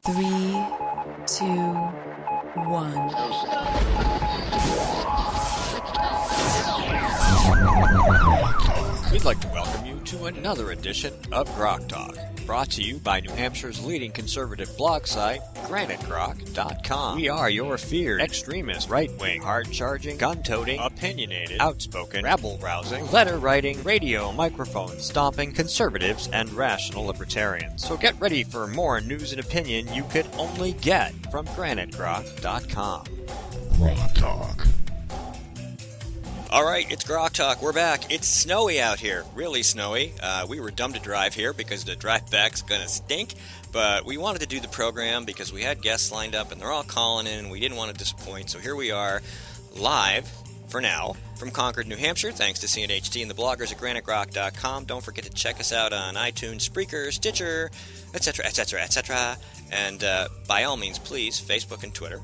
3, 2, 1. We'd like to welcome you to another edition of GrokTALK, brought to you by New Hampshire's leading conservative blog site, GrokTALK.com. We are your feared, extremist, right-wing, hard-charging, gun-toting, opinionated, outspoken, rabble-rousing, letter-writing, radio microphone stomping conservatives and rational libertarians. So get ready for more news and opinion you could only get from GrokTALK.com. GrokTALK. All right, it's GrokTALK. We're back. It's snowy out here, really snowy. We were dumb to drive here because the drive back's going to stink, but we wanted to do the program because we had guests lined up and they're all calling in and we didn't want to disappoint, so here we are, live, for now, from Concord, New Hampshire, thanks to CNHT and the bloggers at GraniteGrok.com. Don't forget to check us out on iTunes, Spreaker, Stitcher, etc., etc., etc., and by all means, please, Facebook and Twitter.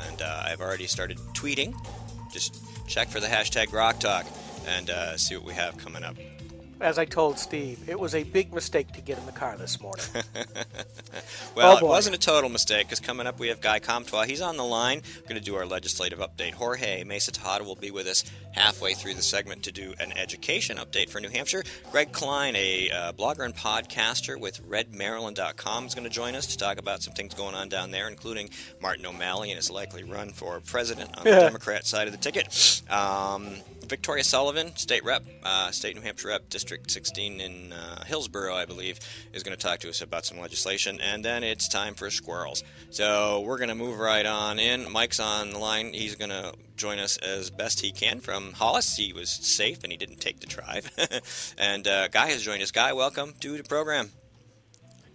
And I've already started tweeting. Just check for the hashtag GrokTALK and see what we have coming up. As I told Steve, it was a big mistake to get in the car this morning. Well, it wasn't a total mistake, because coming up we have Guy Comtois. He's on the line. We're going to do our legislative update. Jorge Mesa-Tejada will be with us halfway through the segment to do an education update for New Hampshire. Greg Kline, a blogger and podcaster with redmaryland.com, is going to join us to talk about some things going on down there, including Martin O'Malley and his likely run for president on the Democrat side of the ticket. Victoria Sullivan, state New Hampshire rep, District 16 in Hillsborough, I believe, is going to talk to us about some legislation. And then it's time for squirrels. So we're going to move right on in. Mike's on the line. He's going to join us as best he can from Hollis. He was safe and he didn't take the drive. And Guy has joined us. Guy, welcome to the program.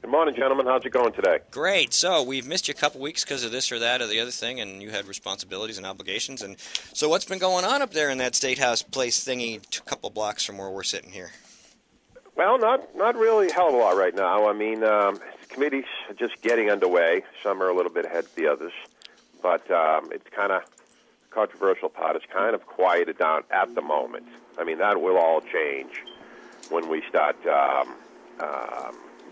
Good morning, gentlemen. How's it going today? Great. So we've missed you a couple weeks because of this or that or the other thing, and you had responsibilities and obligations. And so what's been going on up there in that State House place thingy a couple blocks from where we're sitting here? Well, not really a hell of a lot right now. I mean, committees are just getting underway. Some are a little bit ahead of the others. But it's kind of controversial part. It's kind of quieted down at the moment. I mean, that will all change when we start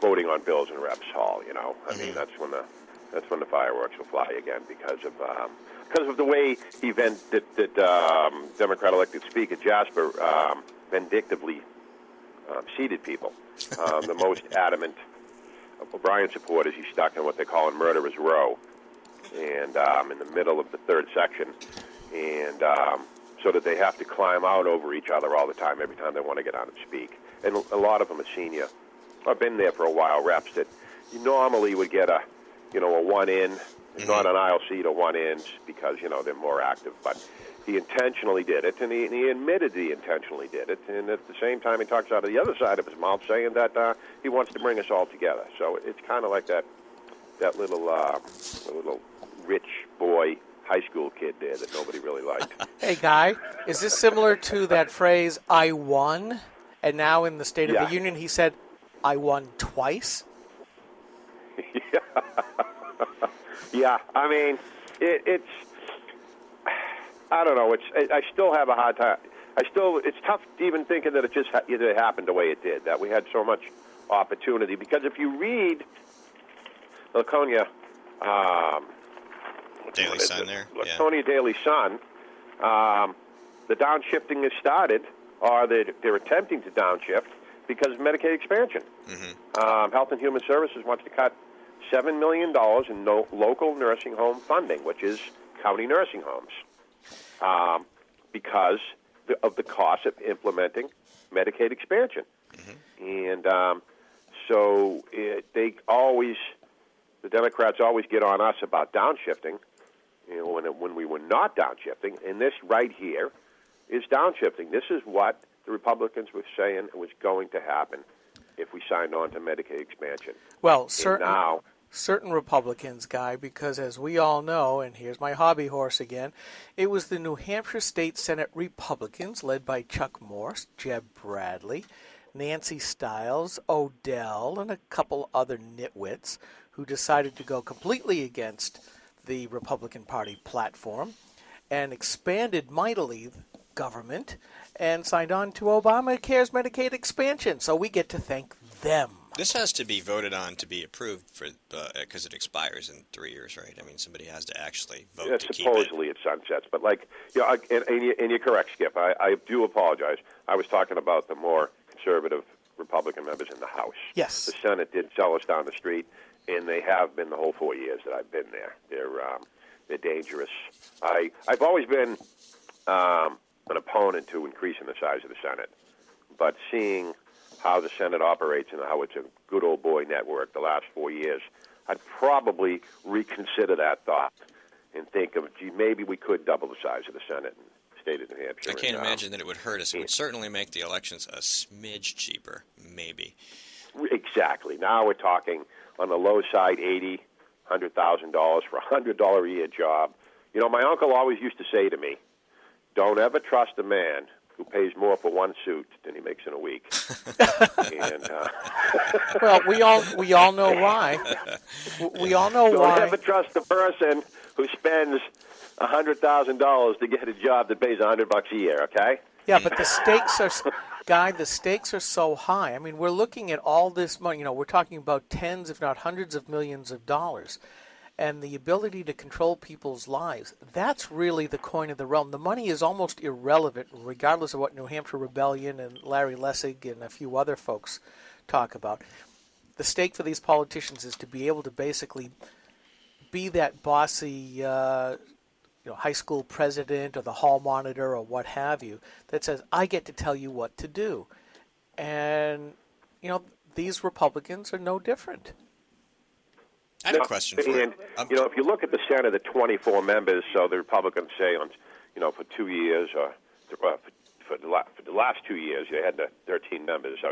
voting on bills in Reps Hall. You know, I mean, that's when the fireworks will fly again because of the way that Democrat elected Speaker Jasper vindictively seated people. The most adamant of O'Brien supporters, he's stuck in what they call a murderer's row, and in the middle of the third section, and so that they have to climb out over each other all the time every time they want to get on and speak. And a lot of them are senior. I've been there for a while, reps that you normally would get a one in, not an aisle seat, a one in, because, they're more active. But he intentionally did it, and he admitted he intentionally did it. And at the same time, he talks out of the other side of his mouth saying that he wants to bring us all together. So it's kind of like that little rich boy high school kid there that nobody really liked. Hey, Guy, is this similar to that phrase, I won? And now in the State of the Union, he said, I won twice? Yeah, I mean, it's, I don't know, I still have a hard time. It's tough even thinking that it happened the way it did, that we had so much opportunity. Because if you read Laconia, Daily Sun there? Laconia Daily Sun, the downshifting has started, or they're attempting to downshift, because of Medicaid expansion. Mm-hmm. Health and Human Services wants to cut $7 million in local nursing home funding, which is county nursing homes, because of the cost of implementing Medicaid expansion. Mm-hmm. And so the Democrats always get on us about downshifting, when we were not downshifting. And this right here is downshifting. This is what the Republicans were saying was going to happen if we signed on to Medicaid expansion. Well, certain Republicans, Guy, because as we all know, and here's my hobby horse again, it was the New Hampshire State Senate Republicans, led by Chuck Morse, Jeb Bradley, Nancy Stiles, Odell, and a couple other nitwits who decided to go completely against the Republican Party platform and expanded mightily government and signed on to Obamacare's Medicaid expansion. So we get to thank them. This has to be voted on to be approved for because it expires in 3 years, right? I mean, somebody has to actually vote to keep it. Supposedly it sunsets, but and you're correct, Skip. I do apologize. I was talking about the more conservative Republican members in the House. Yes. The Senate did sell us down the street, and they have been the whole 4 years that I've been there. They're dangerous. I've always been an opponent to increasing the size of the Senate, but seeing how the Senate operates and how it's a good old boy network the last 4 years, I'd probably reconsider that thought and think of, gee, maybe we could double the size of the Senate in the state of New Hampshire. I can't imagine that it would hurt us. It would certainly make the elections a smidge cheaper, maybe. Exactly. Now we're talking on the low side, $80,000, $100,000 for a $100 a year job. You know, my uncle always used to say to me, don't ever trust a man who pays more for one suit than he makes in a week. And, well, we all know why. We all know why. Don't ever trust the person who spends $100,000 to get a job that pays $100 a year. Okay? Yeah, but the stakes are so high. I mean, we're looking at all this money. You know, we're talking about tens, if not hundreds of millions of dollars. And the ability to control people's lives, that's really the coin of the realm. The money is almost irrelevant, regardless of what New Hampshire Rebellion and Larry Lessig and a few other folks talk about. The stake for these politicians is to be able to basically be that bossy high school president or the hall monitor or what have you that says, I get to tell you what to do. And, you know, these Republicans are no different. I have a question for you. You know, if you look at the Senate, the 24 members, so the Republicans say for 2 years or for the last 2 years, they had the 13 members. So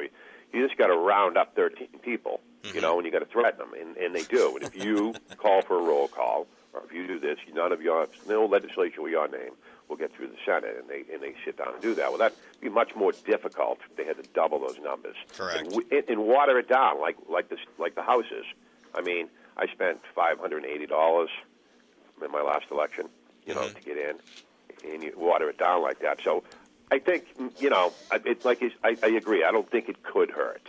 you just got to round up 13 people, you know, and you got to threaten them, and they do. And if you call for a roll call, or if you do this, no legislation with your name will get through the Senate, and they sit down and do that. Well, that'd be much more difficult if they had to double those numbers. Correct. And water it down like the House is. I mean, I spent $580 in my last election, to get in, and you water it down like that. So I think, I agree. I don't think it could hurt.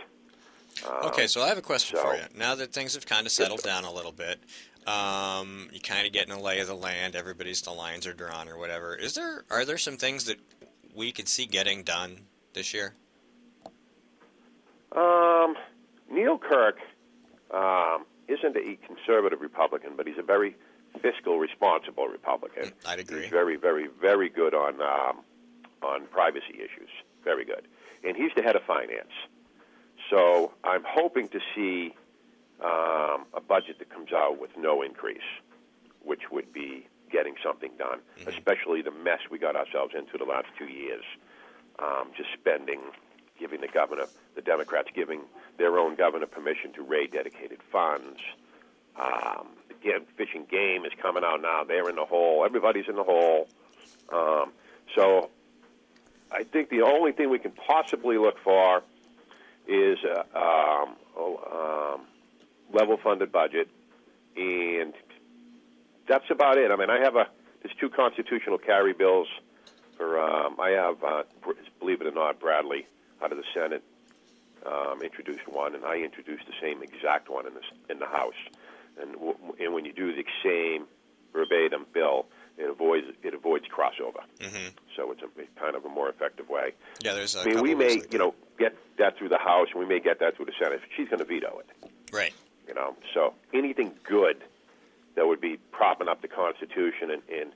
Okay, so I have a question for you. Now that things have kind of settled down a little bit, you kind of get in a lay of the land, the lines are drawn or whatever. Are there some things that we could see getting done this year? Neil Kirk isn't a conservative Republican, but he's a very fiscal, responsible Republican. I'd agree. He's very, very, very good on privacy issues. Very good. And he's the head of finance. So I'm hoping to see a budget that comes out with no increase, which would be getting something done, especially the mess we got ourselves into the last 2 years. Just spending, giving the Democrats giving their own governor permission to raid dedicated funds. Fish and Game is coming out now. They're in the hole. Everybody's in the hole. So I think the only thing we can possibly look for is a level-funded budget, and that's about it. I mean, there's 2 constitutional carry bills for, I have, believe it or not, Bradley out of the Senate introduced one, and I introduced the same exact one in the House. And when you do the same verbatim bill, it avoids crossover. Mm-hmm. So it's kind of a more effective way. Yeah, there's. We may get that through the House, and we may get that through the Senate. She's going to veto it. Right. So anything good that would be propping up the Constitution and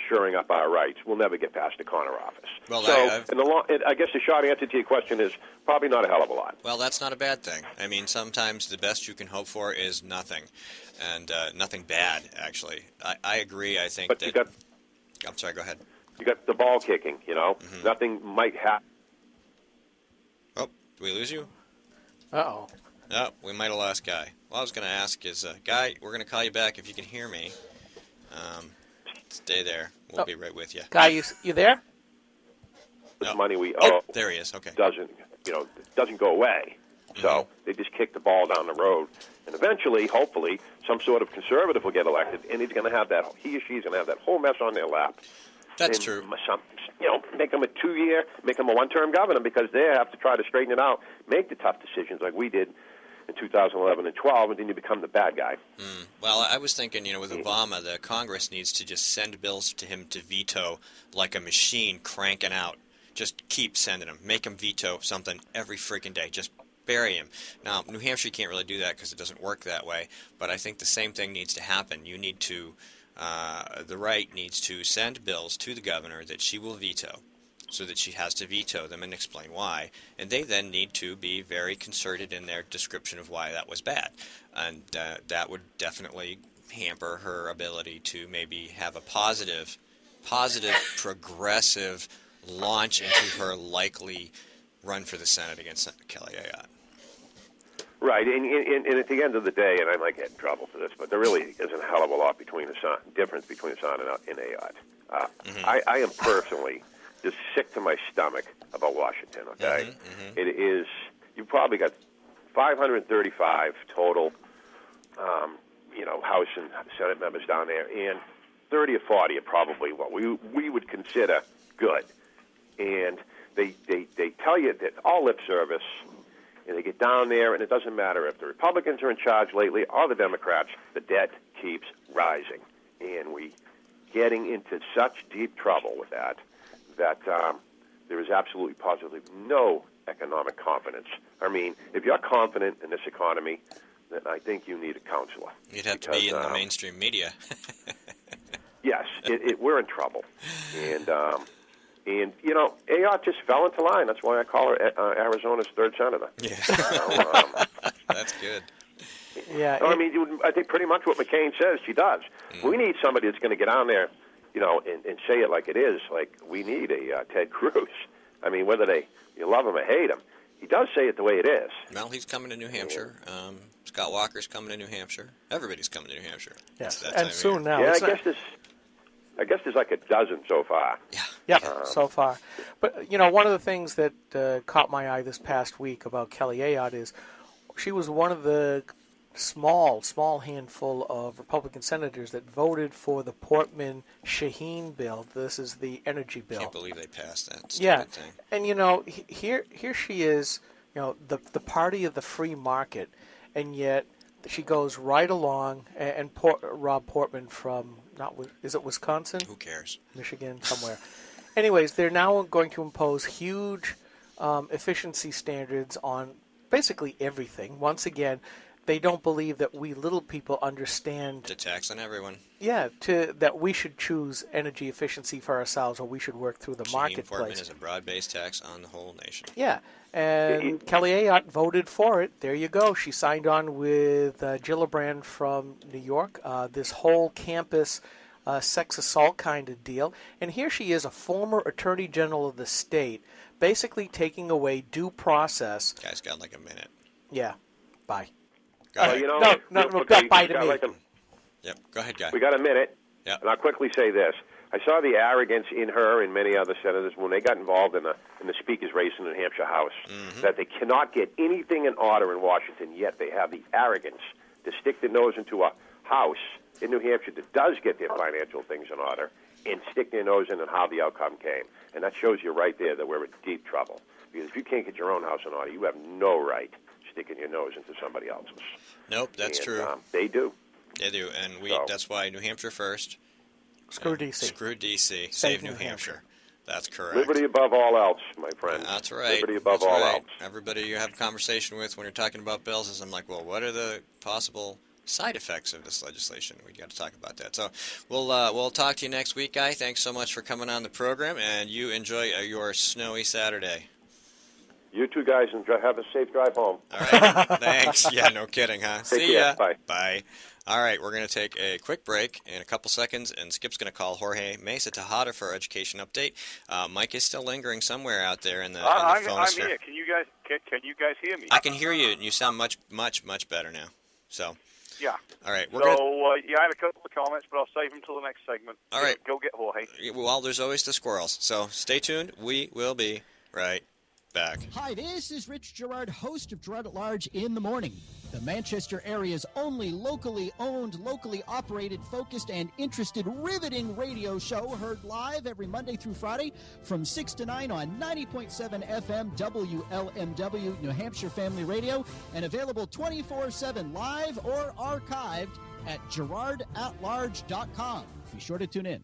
shoring up our rights will never get past the corner office. Well, I guess the short answer to your question is probably not a hell of a lot. Well, that's not a bad thing. I mean, sometimes the best you can hope for is nothing, and nothing bad, actually. I agree. I think I'm sorry, go ahead. You got the ball kicking, Mm-hmm. Nothing might happen. Oh, did we lose you? Uh-oh. No, we might have lost Guy. What I was going to ask is, Guy, we're going to call you back if you can hear me. Stay there. We'll be right with you. Guy, you there? The money we owe there he is. Okay. doesn't go away. Mm-hmm. So they just kick the ball down the road. And eventually, hopefully, some sort of conservative will get elected, and he or she's going to have that whole mess on their lap. That's true. make him a 2-year, make him a 1-term governor, because they have to try to straighten it out, make the tough decisions like we did in 2011 and 12, and then you become the bad guy. Well, I was thinking, with Obama, the Congress needs to just send bills to him to veto like a machine cranking out. Just keep sending them. Make him veto something every freaking day. Just bury him. Now, New Hampshire can't really do that because it doesn't work that way, but I think the same thing needs to happen. You need to, the right needs to send bills to the governor that she will veto, so that she has to veto them and explain why. And they then need to be very concerted in their description of why that was bad. And that would definitely hamper her ability to maybe have a positive, progressive launch into her likely run for the Senate against Kelly Ayotte. Right, and at the end of the day, and I might get in trouble for this, but there really isn't a hell of a lot difference between Hassan and Ayotte. I am personally just sick to my stomach about Washington, okay? It is, you've probably got 535 total, House and Senate members down there, and 30 or 40 are probably what we would consider good. And they tell you that all lip service, and they get down there, and it doesn't matter if the Republicans are in charge lately or the Democrats, the debt keeps rising. And we getting into such deep trouble with that there is absolutely positively no economic confidence. I mean, if you're confident in this economy, then I think you need a counselor. You'd have to be in the mainstream media. Yes, we're in trouble. And Ayotte just fell into line. That's why I call her Arizona's third senator. Yeah. That's good. Yeah. I mean, I think pretty much what McCain says, she does. We need somebody that's going to get on there, and say it like it is. Like, we need a Ted Cruz. I mean, whether you love him or hate him, he does say it the way it is. Well, he's coming to New Hampshire. Scott Walker's coming to New Hampshire. Everybody's coming to New Hampshire. Yes, and soon now. Yeah, I guess there's like a dozen so far. Yeah, so far. But, one of the things that caught my eye this past week about Kelly Ayotte is she was one of the small handful of Republican senators that voted for the Portman-Shaheen bill. This is the energy bill. I can't believe they passed that stupid thing. And, here she is, the party of the free market, and yet she goes right along, and Rob Portman from, is it Wisconsin? Who cares? Michigan, somewhere. Anyways, they're now going to impose huge efficiency standards on basically everything. Once again, they don't believe that we little people understand the tax on everyone. Yeah, that we should choose energy efficiency for ourselves, or we should work through the marketplace. Portman is a broad-based tax on the whole nation. Yeah, and Kelly Ayotte voted for it. There you go. She signed on with Gillibrand from New York. This whole campus sex assault kind of deal. And here she is, a former attorney general of the state, basically taking away due process. Guy's got like a minute. Yeah. Bye. No, bye to me. Yep, go ahead, Guy. We got a minute, yep. And I'll quickly say this. I saw the arrogance in her and many other senators when they got involved in the speaker's race in the New Hampshire House, that they cannot get anything in order in Washington, yet they have the arrogance to stick their nose into a House in New Hampshire that does get their financial things in order and stick their nose in and how the outcome came. And that shows you right there that we're in deep trouble. Because if you can't get your own house in order, you have no right sticking your nose into somebody else's. Nope, that's true. They do. They do, and that's why New Hampshire first. Screw D.C. Screw D.C. Save New Hampshire. That's correct. Liberty above all else, my friend. That's right. Liberty above all else. Everybody you have a conversation with when you're talking about bills is, I'm like, well, what are the possible side effects of this legislation? We got to talk about that. So we'll talk to you next week, Guy. Thanks so much for coming on the program, and you enjoy your snowy Saturday. You two guys, and have a safe drive home. All right. Thanks. Yeah, no kidding, huh? See ya. Bye. Bye. All right, we're going to take a quick break in a couple seconds, and Skip's going to call Jorge Mesa-Tejada for our education update. Mike is still lingering somewhere out there in the phonosphere. I'm here. Can you guys hear me? I can hear you, and you sound much, much, much better now. So. Yeah. All right. I had a couple of comments, but I'll save them until the next segment. All right. Go get Jorge. Well, there's always the squirrels. So stay tuned. We will be right back. Hi, this is Rich Gerard, host of Gerard at Large in the Morning, the Manchester area's only locally owned, locally operated, focused, and interested riveting radio show, heard live every Monday through Friday from 6 to 9 on 90.7 FM WLMW, New Hampshire Family Radio, and available 24/7 live or archived at gerardatlarge.com. Be sure to tune in.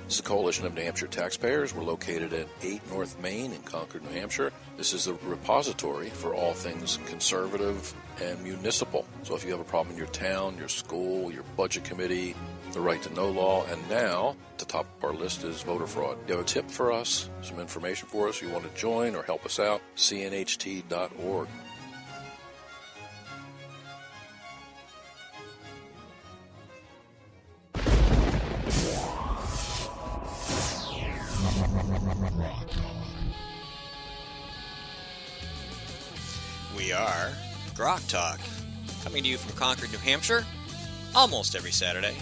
This is the Coalition of New Hampshire Taxpayers. We're located at 8 North Main in Concord, New Hampshire. This is the repository for all things conservative and municipal. So if you have a problem in your town, your school, your budget committee, the right to know law, and now at the top of our list is voter fraud. You have a tip for us, some information for us, you want to join or help us out, cnht.org. We are GrokTALK, coming to you from Concord, New Hampshire, almost every Saturday.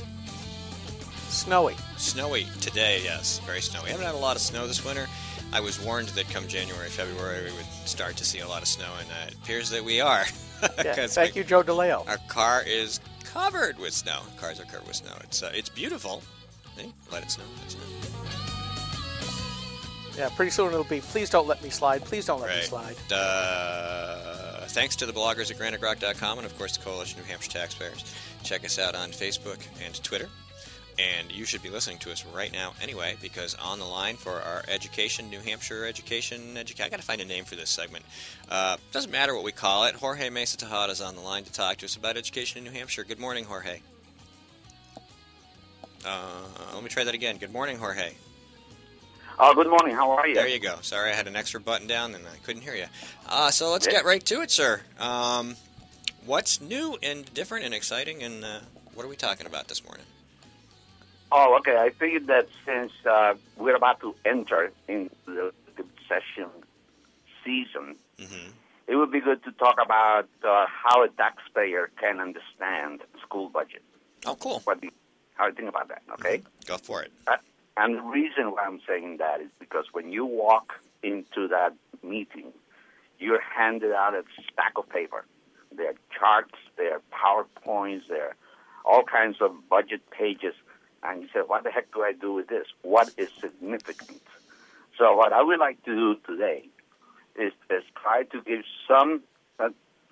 Snowy. Snowy today, yes, very snowy. We haven't had a lot of snow this winter. I was warned that come January, February, we would start to see a lot of snow, and it appears that we are. Yeah, thank you, Joe DeLeo. Our car is covered with snow. Cars are covered with snow. It's beautiful. Hey, let it snow. Let it snow. Yeah, pretty soon it'll be, please don't let me slide, please don't let me Right. slide. Thanks to the bloggers at GrantedGrok.com and, of course, the Coalition of New Hampshire Taxpayers. Check us out on Facebook and Twitter. And you should be listening to us right now anyway, because on the line for our education, New Hampshire education, I got to find a name for this segment. Doesn't matter what we call it. Jorge Mesa-Tejada is on the line to talk to us about education in New Hampshire. Good morning, Jorge. Let me try that again. Good morning, Jorge. Good morning. How are you? There you go. Sorry, I had an extra button down and I couldn't hear you. So let's get right to it, sir. What's new and different and exciting, and what are we talking about this morning? Oh, okay. I figured that since we're about to enter into the session season, it would be good to talk about how a taxpayer can understand school budget. Oh, cool. How do you think about that? Okay. Go for it. And the reason why I'm saying that is because when you walk into that meeting, you're handed out a stack of paper. There are charts, there are PowerPoints, there are all kinds of budget pages. And you say, what the heck do I do with this? What is significant? So what I would like to do today is try to give some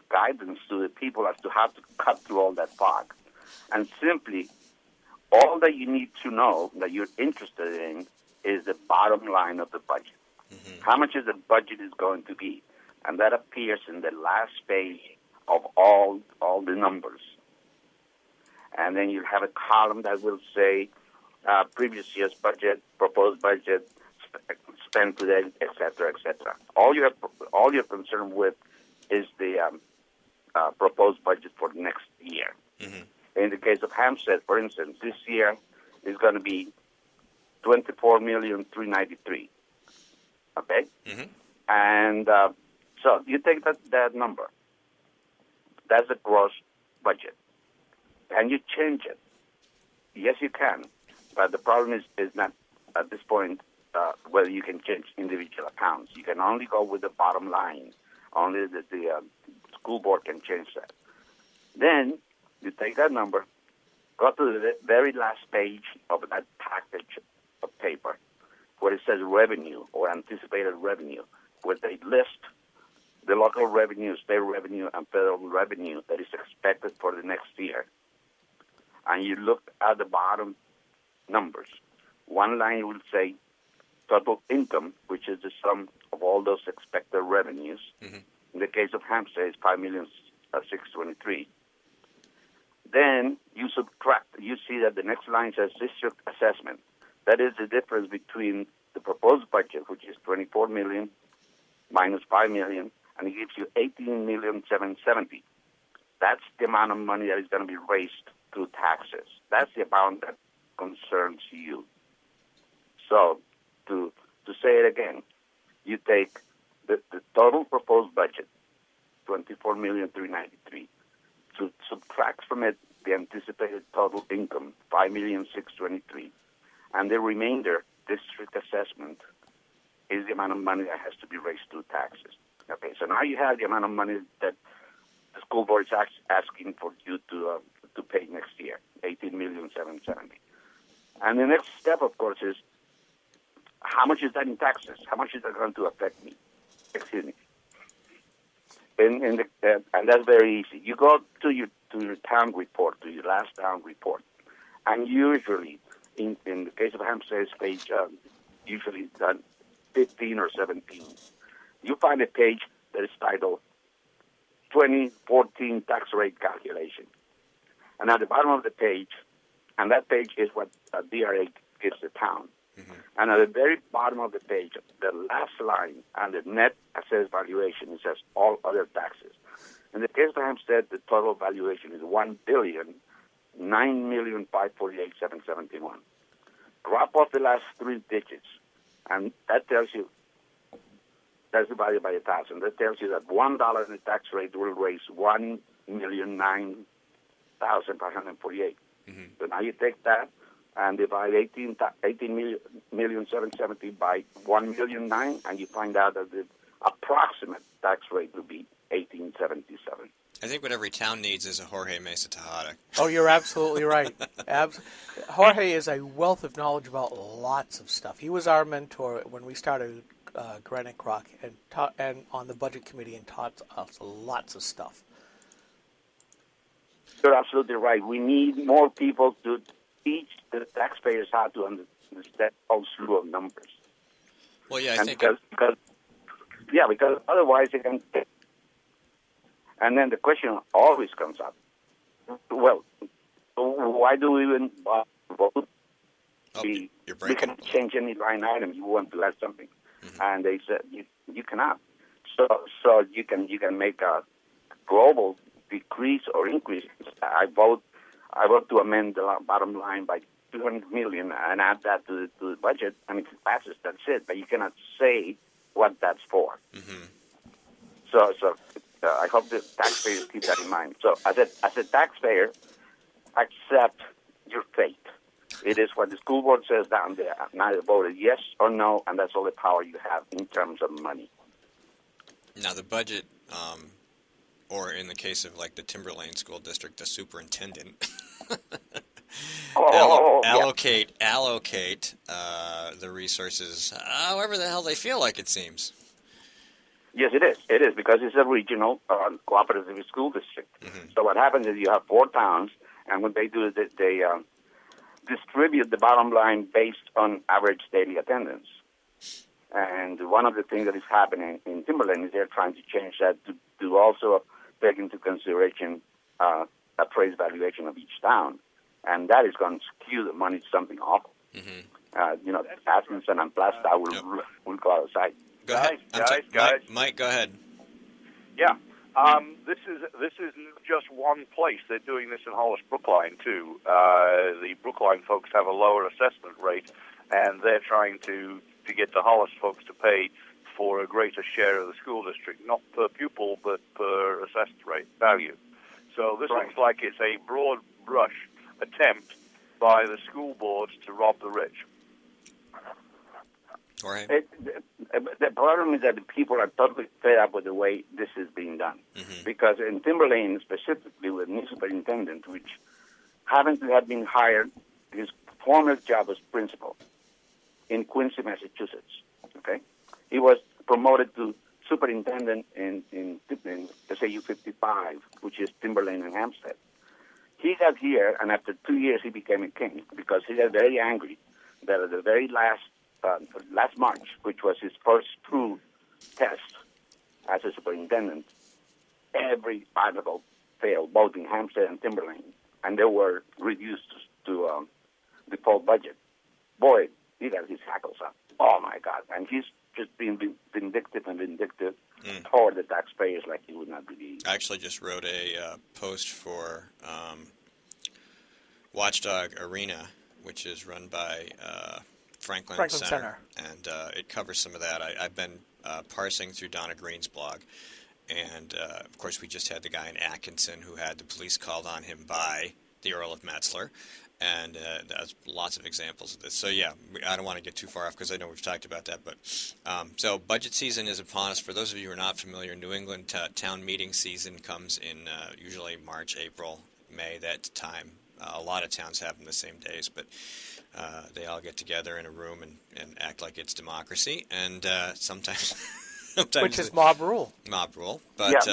guidance to the people as to how to cut through all that fog. And simply, all that you need to know that you're interested in is the bottom line of the budget. How much is the budget is going to be? And that appears in the last page of all the numbers. And then you have a column that will say previous year's budget, proposed budget, spent today, etc., etc. All you're concerned with is the proposed budget for the next year. In the case of Hampstead, for instance, this year is going to be $24,393,000. Okay, and so you take that number. That's the gross budget. And you change it. Yes, you can. But the problem is not, at this point, whether you can change individual accounts. You can only go with the bottom line. Only the school board can change that. Then you take that number, go to the very last page of that package of paper where it says revenue or anticipated revenue, where they list the local revenue, state revenue, and federal revenue that is expected for the next year. And you look at the bottom numbers. One line will say total income, which is the sum of all those expected revenues. In the case of Hampstead, it's $5,623,000. Then you subtract. You see that the next line says district assessment. That is the difference between the proposed budget, which is $24 million minus $5 million, and it gives you $18,770,000. That's the amount of money that is going to be raised through taxes. That's the amount that concerns you. So, to say it again, you take the total proposed budget, $24,393,000, to subtract from it the anticipated total income, $5,623,000, and the remainder, district assessment, is the amount of money that has to be raised through taxes. Okay, so now you have the amount of money that the school board is asking for you to pay next year, $18,770,000. And the next step, of course, is how much is that in taxes? How much is that going to affect me? Excuse me. And that's very easy. You go to your town report, to your last town report, and usually, in the case of Hampstead, it's page usually 15 or 17. You find a page that is titled 2014 tax rate calculation. And at the bottom of the page, and that page is what DRA gives the town. Mm-hmm. And at the very bottom of the page, the last line and the net assessed valuation, it says all other taxes. In the case of Hampstead, the total valuation is $1,009,548,771. Drop off the last three digits, and that tells you that's divided by 1,000. That tells you that $1 in the tax rate will raise $1,009,548. Mm-hmm. So now you take that and divide 18,770,000 by 1,009,000, and you find out that the approximate tax rate will be 1877. I think what every town needs is a Jorge Mesa-Tejada. Oh, you're absolutely right. Jorge is a wealth of knowledge about lots of stuff. He was our mentor when we started Granick Rock and on the budget committee and taught us lots of stuff. You're absolutely right. We need more people to teach the taxpayers how to understand whole slew of numbers. Well, yeah, I think because otherwise they can. And then the question always comes up: well, why do we even vote? We can change any line item you want to add something, mm-hmm. And they said you cannot. So you can make a global decrease or increase. I vote to amend the bottom line by $200 million and add that to the budget, and if it passes, that's it. But you cannot say what that's for. Mm-hmm. So I hope the taxpayers keep that in mind. So as a taxpayer, accept your fate. It is what the school board says down there. Now you voted yes or no, and that's all the power you have in terms of money. Now the budget, or in the case of like the Timberlane School District, the superintendent, allocate the resources however the hell they feel like, it seems. Yes, it is. It is because it's a regional cooperative school district. Mm-hmm. So what happens is you have 4 towns, and what they do is that they distribute the bottom line based on average daily attendance. And one of the things that is happening in Timberlane is they're trying to change that to also take into consideration appraised valuation of each town. And that is going to skew the money to something awful. Mm-hmm. Atkinson and Plasta will go out of sight. Guys. Mike, go ahead. Yeah, this is just one place. They're doing this in Hollis Brookline too. The Brookline folks have a lower assessment rate, and they're trying to get the Hollis folks to pay for a greater share of the school district, not per pupil but per assessed rate value. So this looks like it's a broad brush attempt by the school boards to rob the rich. The problem is that the people are totally fed up with the way this is being done. Mm-hmm. Because in Timberlane, specifically with new superintendent, which happened to have been hired, his former job was principal in Quincy, Massachusetts. Okay, he was promoted to superintendent in SAU 55, which is Timberlane and Hampstead. He got here, and after 2 years, he became a king because he got very angry that at the very last March, which was his first true test as a superintendent, every article failed, both in Hampstead and Timberlane, and they were reduced to default budget. Boy, he got his hackles up. Oh, my God. And he's just being vindictive toward the taxpayers like you would not believe. I actually just wrote a post for Watchdog Arena, which is run by Franklin Center. And it covers some of that. I've been parsing through Donna Green's blog, and of course we just had the guy in Atkinson who had the police called on him by the Earl of Metzler, And there's lots of examples of this. So, yeah, I don't want to get too far off because I know we've talked about that. But so budget season is upon us. For those of you who are not familiar, New England town meeting season comes in usually March, April, May, that time. A lot of towns have them the same days, but they all get together in a room and act like it's democracy. And sometimes which is mob rule. Mob rule. But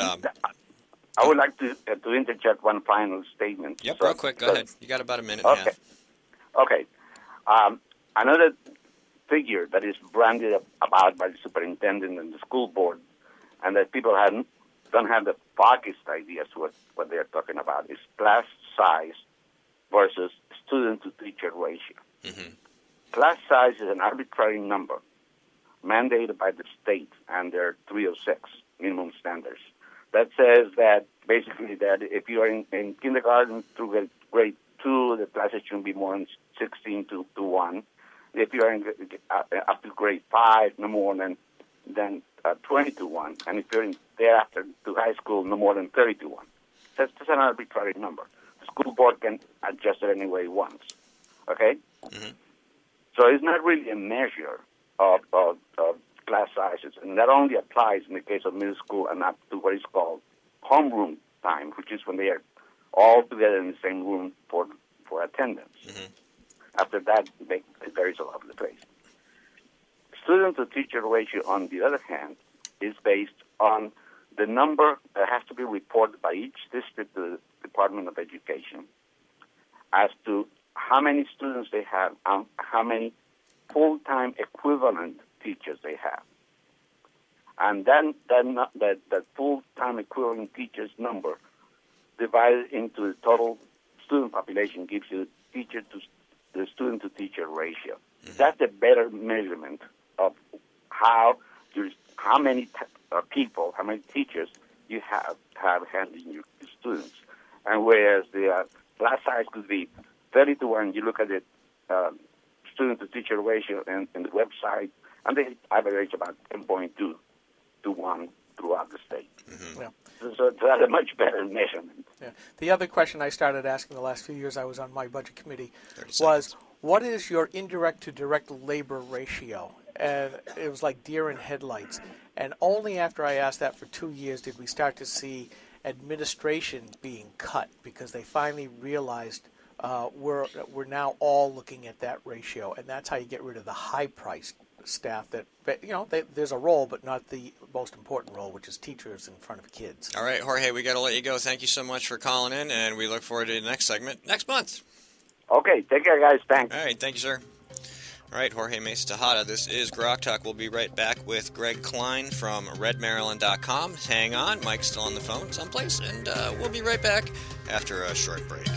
I would like to interject one final statement. Yep, real quick. Go ahead. You got about a minute and a half. Okay. Another figure that is branded about by the superintendent and the school board, and that people don't have the foggiest idea as to what they're talking about, is class size versus student-to-teacher ratio. Mm-hmm. Class size is an arbitrary number mandated by the state and their 306 minimum standards. That says that basically that if you are in kindergarten through grade 2, the classes shouldn't be more than 16 to 1. If you are up to grade 5, no more than 20 to 1. And if you're thereafter to high school, no more than 30 to 1. That's an arbitrary number. The school board can adjust it any way it wants. Okay? Mm-hmm. So it's not really a measure of class sizes, and that only applies in the case of middle school and up to what is called homeroom time, which is when they are all together in the same room for attendance. Mm-hmm. After that, it varies all over the place. Student-to-teacher ratio, on the other hand, is based on the number that has to be reported by each district to the Department of Education as to how many students they have, how many full-time equivalent teachers they have. And then that full-time equivalent teachers number divided into the total student population gives you the student-to-teacher ratio. Mm-hmm. That's a better measurement of how many people, how many teachers you have handling your students. And whereas the class size could be 30 to 1, you look at the student-to-teacher ratio in the website, and they average about 10.2 to 1 throughout the state. Mm-hmm. Yeah. So that's a much better measurement. Yeah. The other question I started asking the last few years I was on my budget committee was, what is your indirect to direct labor ratio? And it was like deer in headlights. And only after I asked that for 2 years did we start to see administration being cut, because they finally realized we're now all looking at that ratio, and that's how you get rid of the high-priced staff that, there's a role, but not the most important role, which is teachers in front of kids. All right, Jorge, we got to let you go. Thank you so much for calling in, and we look forward to the next segment next month. Okay, take care, guys. Thanks. All right, thank you, sir. All right, Jorge Mesa-Tejada. This is GrokTALK. We'll be right back with Greg Kline from redmaryland.com. Hang on, Mike's still on the phone someplace, and we'll be right back after a short break.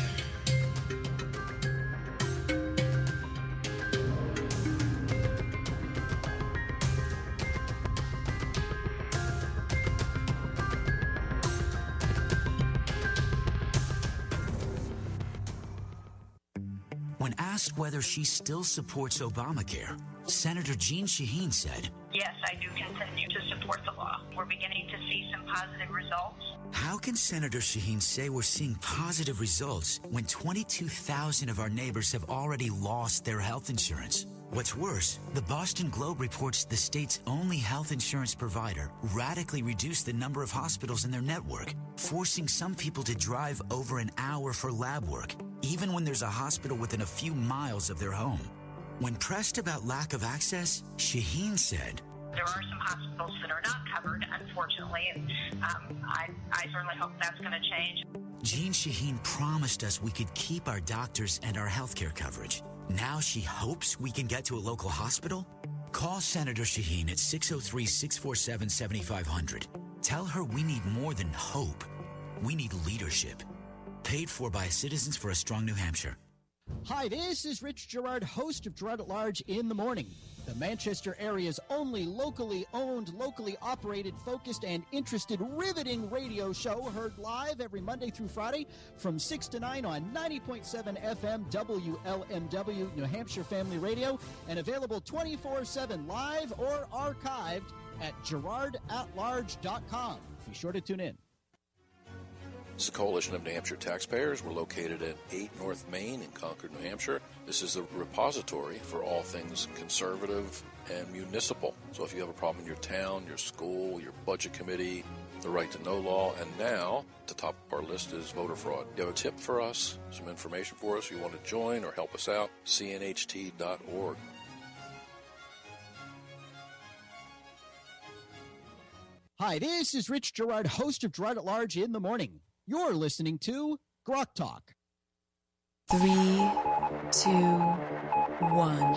When asked whether she still supports Obamacare, Senator Jeanne Shaheen said, "Yes, I do continue to support the law. We're beginning to see some positive results." How can Senator Shaheen say we're seeing positive results when 22,000 of our neighbors have already lost their health insurance? What's worse, the Boston Globe reports the state's only health insurance provider radically reduced the number of hospitals in their network, forcing some people to drive over an hour for lab work, even when there's a hospital within a few miles of their home. When pressed about lack of access, Shaheen said, "There are some hospitals that are not covered, unfortunately, and I certainly hope that's going to change." Jeanne Shaheen promised us we could keep our doctors and our health care coverage. Now she hopes we can get to a local hospital? Call Senator Shaheen at 603-647-7500. Tell her we need more than hope. We need leadership. Paid for by Citizens for a Strong New Hampshire. Hi, this is Rich Gerard, host of Gerard at Large in the Morning, the Manchester area's only locally owned, locally operated, focused, and interested, riveting radio show, heard live every Monday through Friday from 6 to 9 on 90.7 FM WLMW, New Hampshire Family Radio, and available 24/7 live or archived at GerardAtLarge.com. Be sure to tune in. This is a coalition of New Hampshire taxpayers. We're located at 8 North Main in Concord, New Hampshire. This is the repository for all things conservative and municipal. So if you have a problem in your town, your school, your budget committee, the right to know law, and now at the top of our list is voter fraud. You have a tip for us, some information for us, you want to join or help us out, cnht.org. Hi, this is Rich Gerard, host of Gerard at Large in the Morning. You're listening to GrokTALK. 3, 2, 1.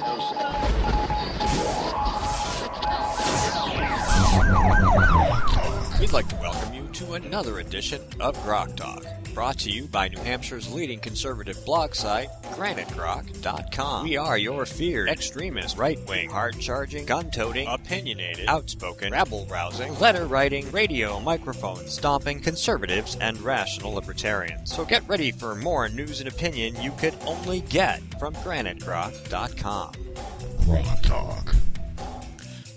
We'd like to welcome you to another edition of GrokTALK, brought to you by New Hampshire's leading conservative blog site, GrokTALK.com. We are your feared extremist, right-wing, hard-charging, gun-toting, opinionated, outspoken, rabble-rousing, letter-writing, radio microphone stomping conservatives and rational libertarians. So get ready for more news and opinion you could only get from GrokTALK.com. GrokTALK.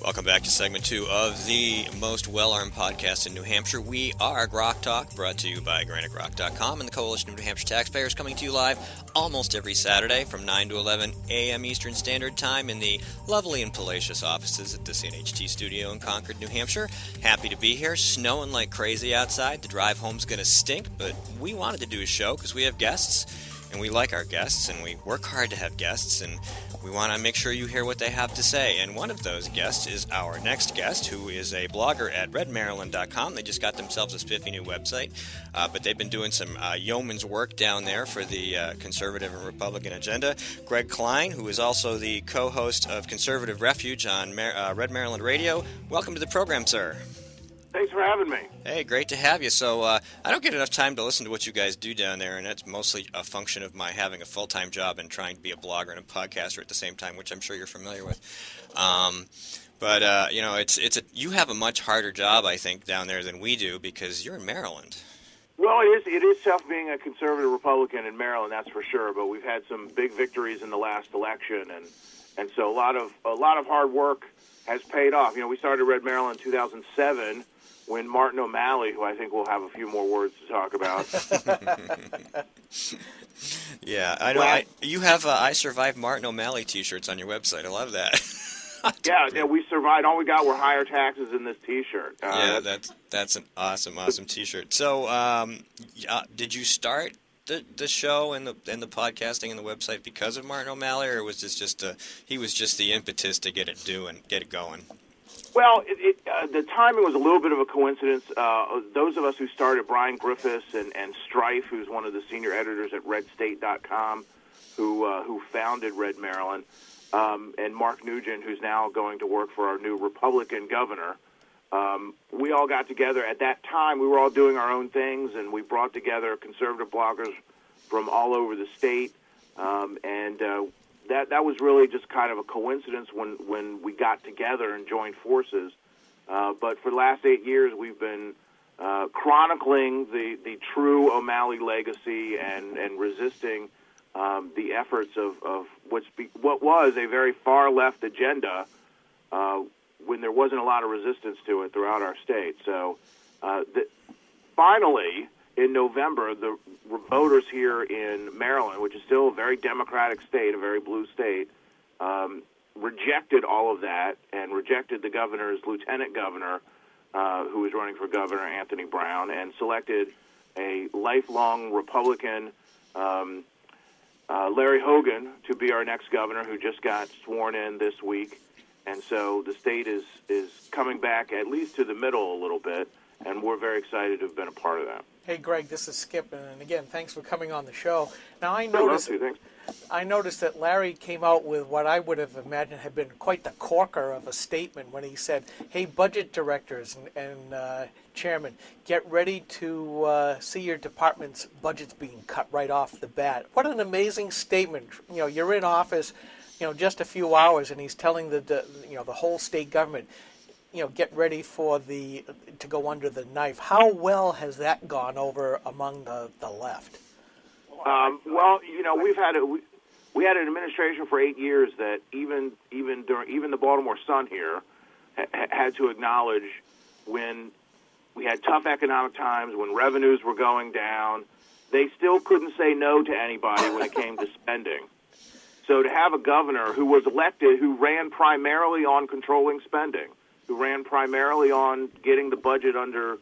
Welcome back to segment 2 of the most well-armed podcast in New Hampshire. We are GrokTALK, brought to you by GrokTALK.com and the Coalition of New Hampshire Taxpayers, coming to you live almost every Saturday from 9 to 11 a.m. Eastern Standard Time in the lovely and palatious offices at the CNHT studio in Concord, New Hampshire. Happy to be here. Snowing like crazy outside. The drive home's going to stink, but we wanted to do a show because we have guests, and we like our guests, and we work hard to have guests, and we want to make sure you hear what they have to say. And one of those guests is our next guest, who is a blogger at redmaryland.com. They just got themselves a spiffy new website, but they've been doing some yeoman's work down there for the conservative and Republican agenda. Greg Kline, who is also the co-host of Conservative Refuge on Red Maryland Radio. Welcome to the program, sir. Thanks for having me. Hey, great to have you. So I don't get enough time to listen to what you guys do down there, and that's mostly a function of my having a full-time job and trying to be a blogger and a podcaster at the same time, which I'm sure you're familiar with. But you know, you have a much harder job, I think, down there than we do because you're in Maryland. Well, it is tough being a conservative Republican in Maryland, that's for sure. But we've had some big victories in the last election, and so a lot of hard work has paid off. You know, we started Red Maryland in 2007. When Martin O'Malley, who I think we'll have a few more words to talk about. Yeah, I know. You have I Survived Martin O'Malley T-shirts on your website. I love that. yeah, we survived. All we got were higher taxes in this T-shirt. Yeah, that's an awesome T-shirt. So, did you start the show and the podcasting and the website because of Martin O'Malley, or was this just he was just the impetus to get it going? Well, the timing was a little bit of a coincidence. Those of us who started, Brian Griffiths and Strife, who's one of the senior editors at redstate.com, who founded Red Maryland, and Mark Nugent, who's now going to work for our new Republican governor, we all got together. At that time, we were all doing our own things, and we brought together conservative bloggers from all over the state, and that was really just kind of a coincidence when we got together and joined forces. But for the last 8 years, we've been chronicling the true O'Malley legacy and resisting the efforts of what was a very far-left agenda when there wasn't a lot of resistance to it throughout our state. So finally, in November, the voters here in Maryland, which is still a very Democratic state, a very blue state, rejected all of that and rejected the governor's lieutenant governor, who was running for governor, Anthony Brown, and selected a lifelong Republican, Larry Hogan, to be our next governor, who just got sworn in this week. And so the state is coming back at least to the middle a little bit, and we're very excited to have been a part of that. Hey, Greg, this is Skip, and again, thanks for coming on the show. Now, I noticed that Larry came out with what I would have imagined had been quite the corker of a statement when he said, hey, budget directors and chairman, get ready to see your department's budgets being cut right off the bat. What an amazing statement. You know, you're in office, just a few hours, and he's telling the whole state government, get ready to go under the knife. How well has that gone over among the left? Well, we had an administration for 8 years that even the Baltimore Sun here had to acknowledge when we had tough economic times when revenues were going down. They still couldn't say no to anybody when it came to spending. So to have a governor who was elected, who ran primarily on controlling spending, who ran primarily on getting the budget under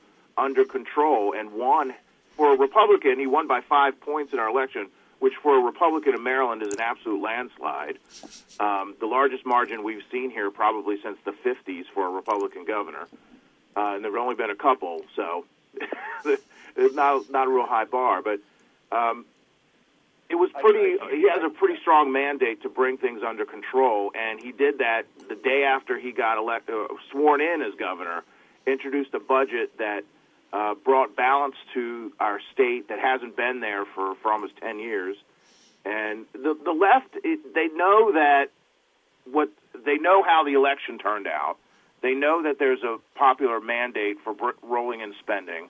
control, and won, for a Republican, he won by 5 points in our election, which for a Republican in Maryland is an absolute landslide. The largest margin we've seen here probably since the 50s for a Republican governor. And there have only been a couple, so it's not a real high bar. But it was pretty. He has a pretty strong mandate to bring things under control, and he did that the day after he got sworn in as governor. Introduced a budget that brought balance to our state that hasn't been there for almost 10 years. And the left, they know they know how the election turned out. They know that there's a popular mandate for rolling in spending.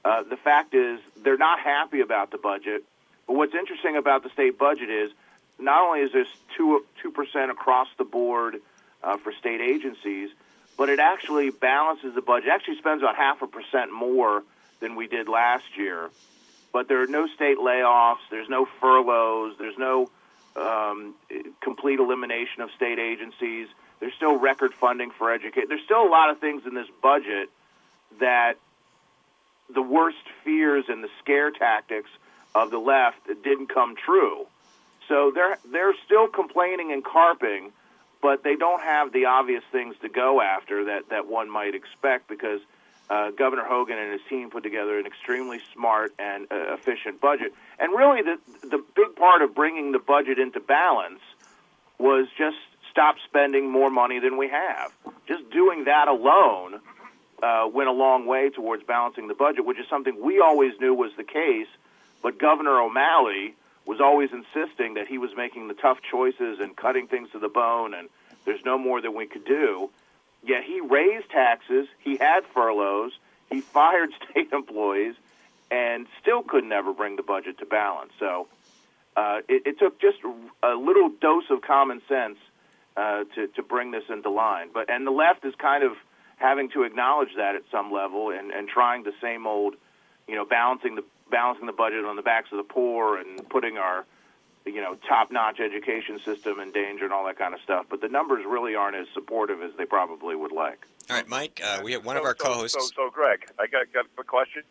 The fact is they're not happy about the budget. But what's interesting about the state budget is not only is this 2% across the board for state agencies, but it actually balances the budget. It actually spends about 0.5% more than we did last year. But there are no state layoffs. There's no furloughs. There's no complete elimination of state agencies. There's still record funding for education. There's still a lot of things in this budget that the worst fears and the scare tactics of the left didn't come true. So they're still complaining and carping, but they don't have the obvious things to go after that one might expect, because Governor Hogan and his team put together an extremely smart and efficient budget. And really the big part of bringing the budget into balance was just stop spending more money than we have. Just doing that alone went a long way towards balancing the budget, which is something we always knew was the case, but Governor O'Malley was always insisting that he was making the tough choices and cutting things to the bone, and there's no more that we could do. Yet he raised taxes, he had furloughs, he fired state employees, and still could never bring the budget to balance. So it took just a little dose of common sense to bring this into line. And the left is kind of having to acknowledge that at some level and trying the same old, balancing the budget on the backs of the poor and putting our top-notch education system in danger and all that kind of stuff. But the numbers really aren't as supportive as they probably would like. All right, Mike, we have one of our co-hosts. So Greg, I got a question.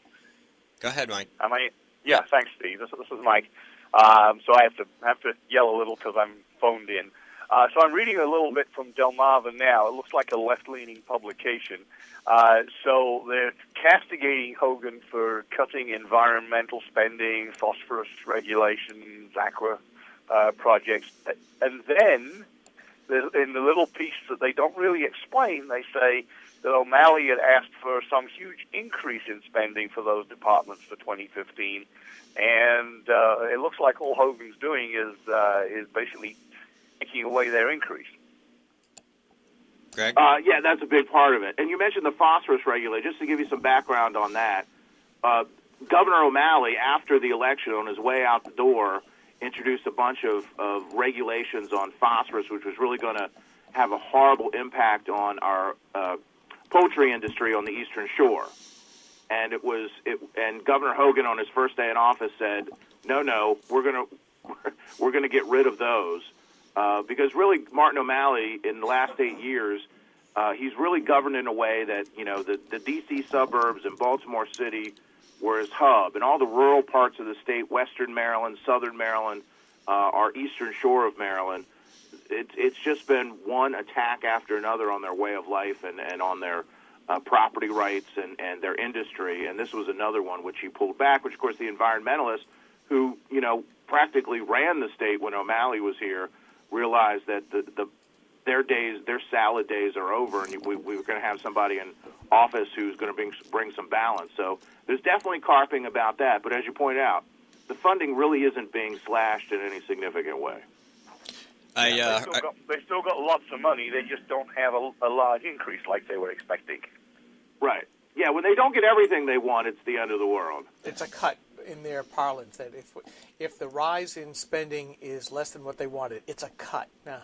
Go ahead, Mike. Yeah, thanks, Steve. This is Mike. So I have to yell a little because I'm phoned in. So I'm reading a little bit from Delmarva now. It looks like a left-leaning publication. So they're castigating Hogan for cutting environmental spending, phosphorus regulations, aqua projects. And then, in the little piece that they don't really explain, they say that O'Malley had asked for some huge increase in spending for those departments for 2015. And it looks like all Hogan's doing is basically taking away their increase. Greg? Yeah, that's a big part of it. And you mentioned the phosphorus regulation. Just to give you some background on that, Governor O'Malley, after the election, on his way out the door, introduced a bunch of regulations on phosphorus, which was really going to have a horrible impact on our poultry industry on the Eastern Shore. And and Governor Hogan, on his first day in office, said, "No, we're going to get rid of those." Because really, Martin O'Malley, in the last 8 years, he's really governed in a way that, the D.C. suburbs and Baltimore City were his hub, and all the rural parts of the state, western Maryland, southern Maryland, our eastern shore of Maryland, it's just been one attack after another on their way of life and on their property rights and their industry. And this was another one which he pulled back, which, of course, the environmentalists who, practically ran the state when O'Malley was here, realized that their salad days are over, and we were going to have somebody in office who's going to bring some balance. So there's definitely carping about that. But as you point out, the funding really isn't being slashed in any significant way. They still got lots of money. They just don't have a large increase like they were expecting. Right. Yeah, when they don't get everything they want, it's the end of the world. It's a cut in their parlance that if the rise in spending is less than what they wanted, it's a cut. Now,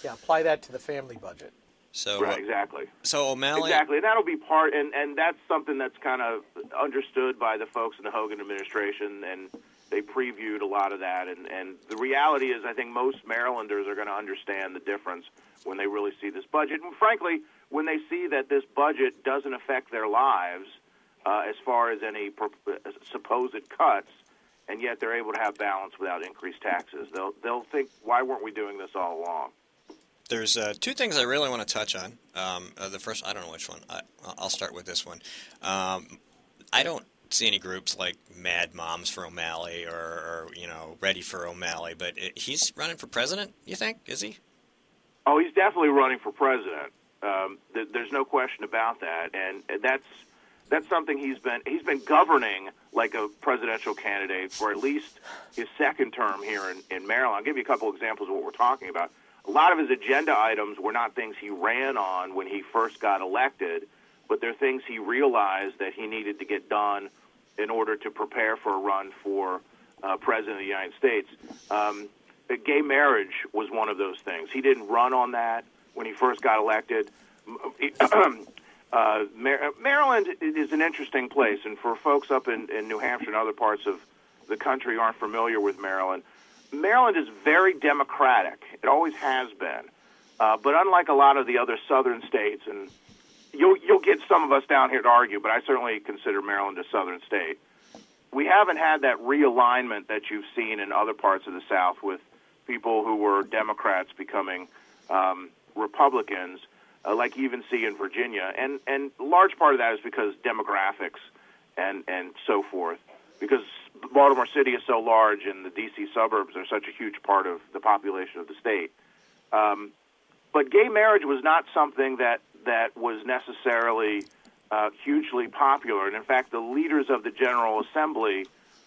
yeah, apply that to the family budget. So right, exactly. So O'Malley... Exactly, and that'll be part, and that's something that's kind of understood by the folks in the Hogan administration, and they previewed a lot of that. And the reality is I think most Marylanders are going to understand the difference when they really see this budget. And frankly, when they see that this budget doesn't affect their lives as far as any supposed cuts, and yet they're able to have balance without increased taxes, they'll think, why weren't we doing this all along? There's two things I really want to touch on. The first, I don't know which one. I'll start with this one. I don't see any groups like Mad Moms for O'Malley or Ready for O'Malley, but he's running for president, you think? Is he? Oh, he's definitely running for president. There's no question about that, and that's something he's been governing like a presidential candidate for at least his second term here in Maryland. I'll give you a couple examples of what we're talking about. A lot of his agenda items were not things he ran on when he first got elected, but they're things he realized that he needed to get done in order to prepare for a run for president of the United States. Gay marriage was one of those things. He didn't run on that when he first got elected. Maryland is an interesting place, and for folks up in New Hampshire and other parts of the country who aren't familiar with Maryland, Maryland is very Democratic. It always has been. But unlike a lot of the other southern states, and you'll get some of us down here to argue, but I certainly consider Maryland a southern state, we haven't had that realignment that you've seen in other parts of the South with people who were Democrats becoming Republicans, like you even see in Virginia. And a large part of that is because demographics and so forth, because Baltimore City is so large and the D.C. suburbs are such a huge part of the population of the state. But gay marriage was not something that was necessarily hugely popular. And, in fact, the leaders of the General Assembly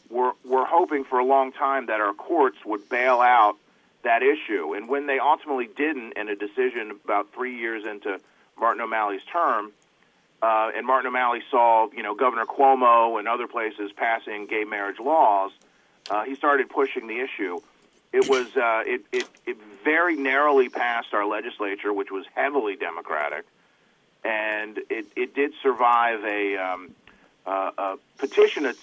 were hoping for a long time that our courts would bail out that issue. And when they ultimately didn't, in a decision about 3 years into Martin O'Malley's term, and Martin O'Malley saw, Governor Cuomo and other places passing gay marriage laws, he started pushing the issue. It was it very narrowly passed our legislature, which was heavily Democratic, and it did survive a petition that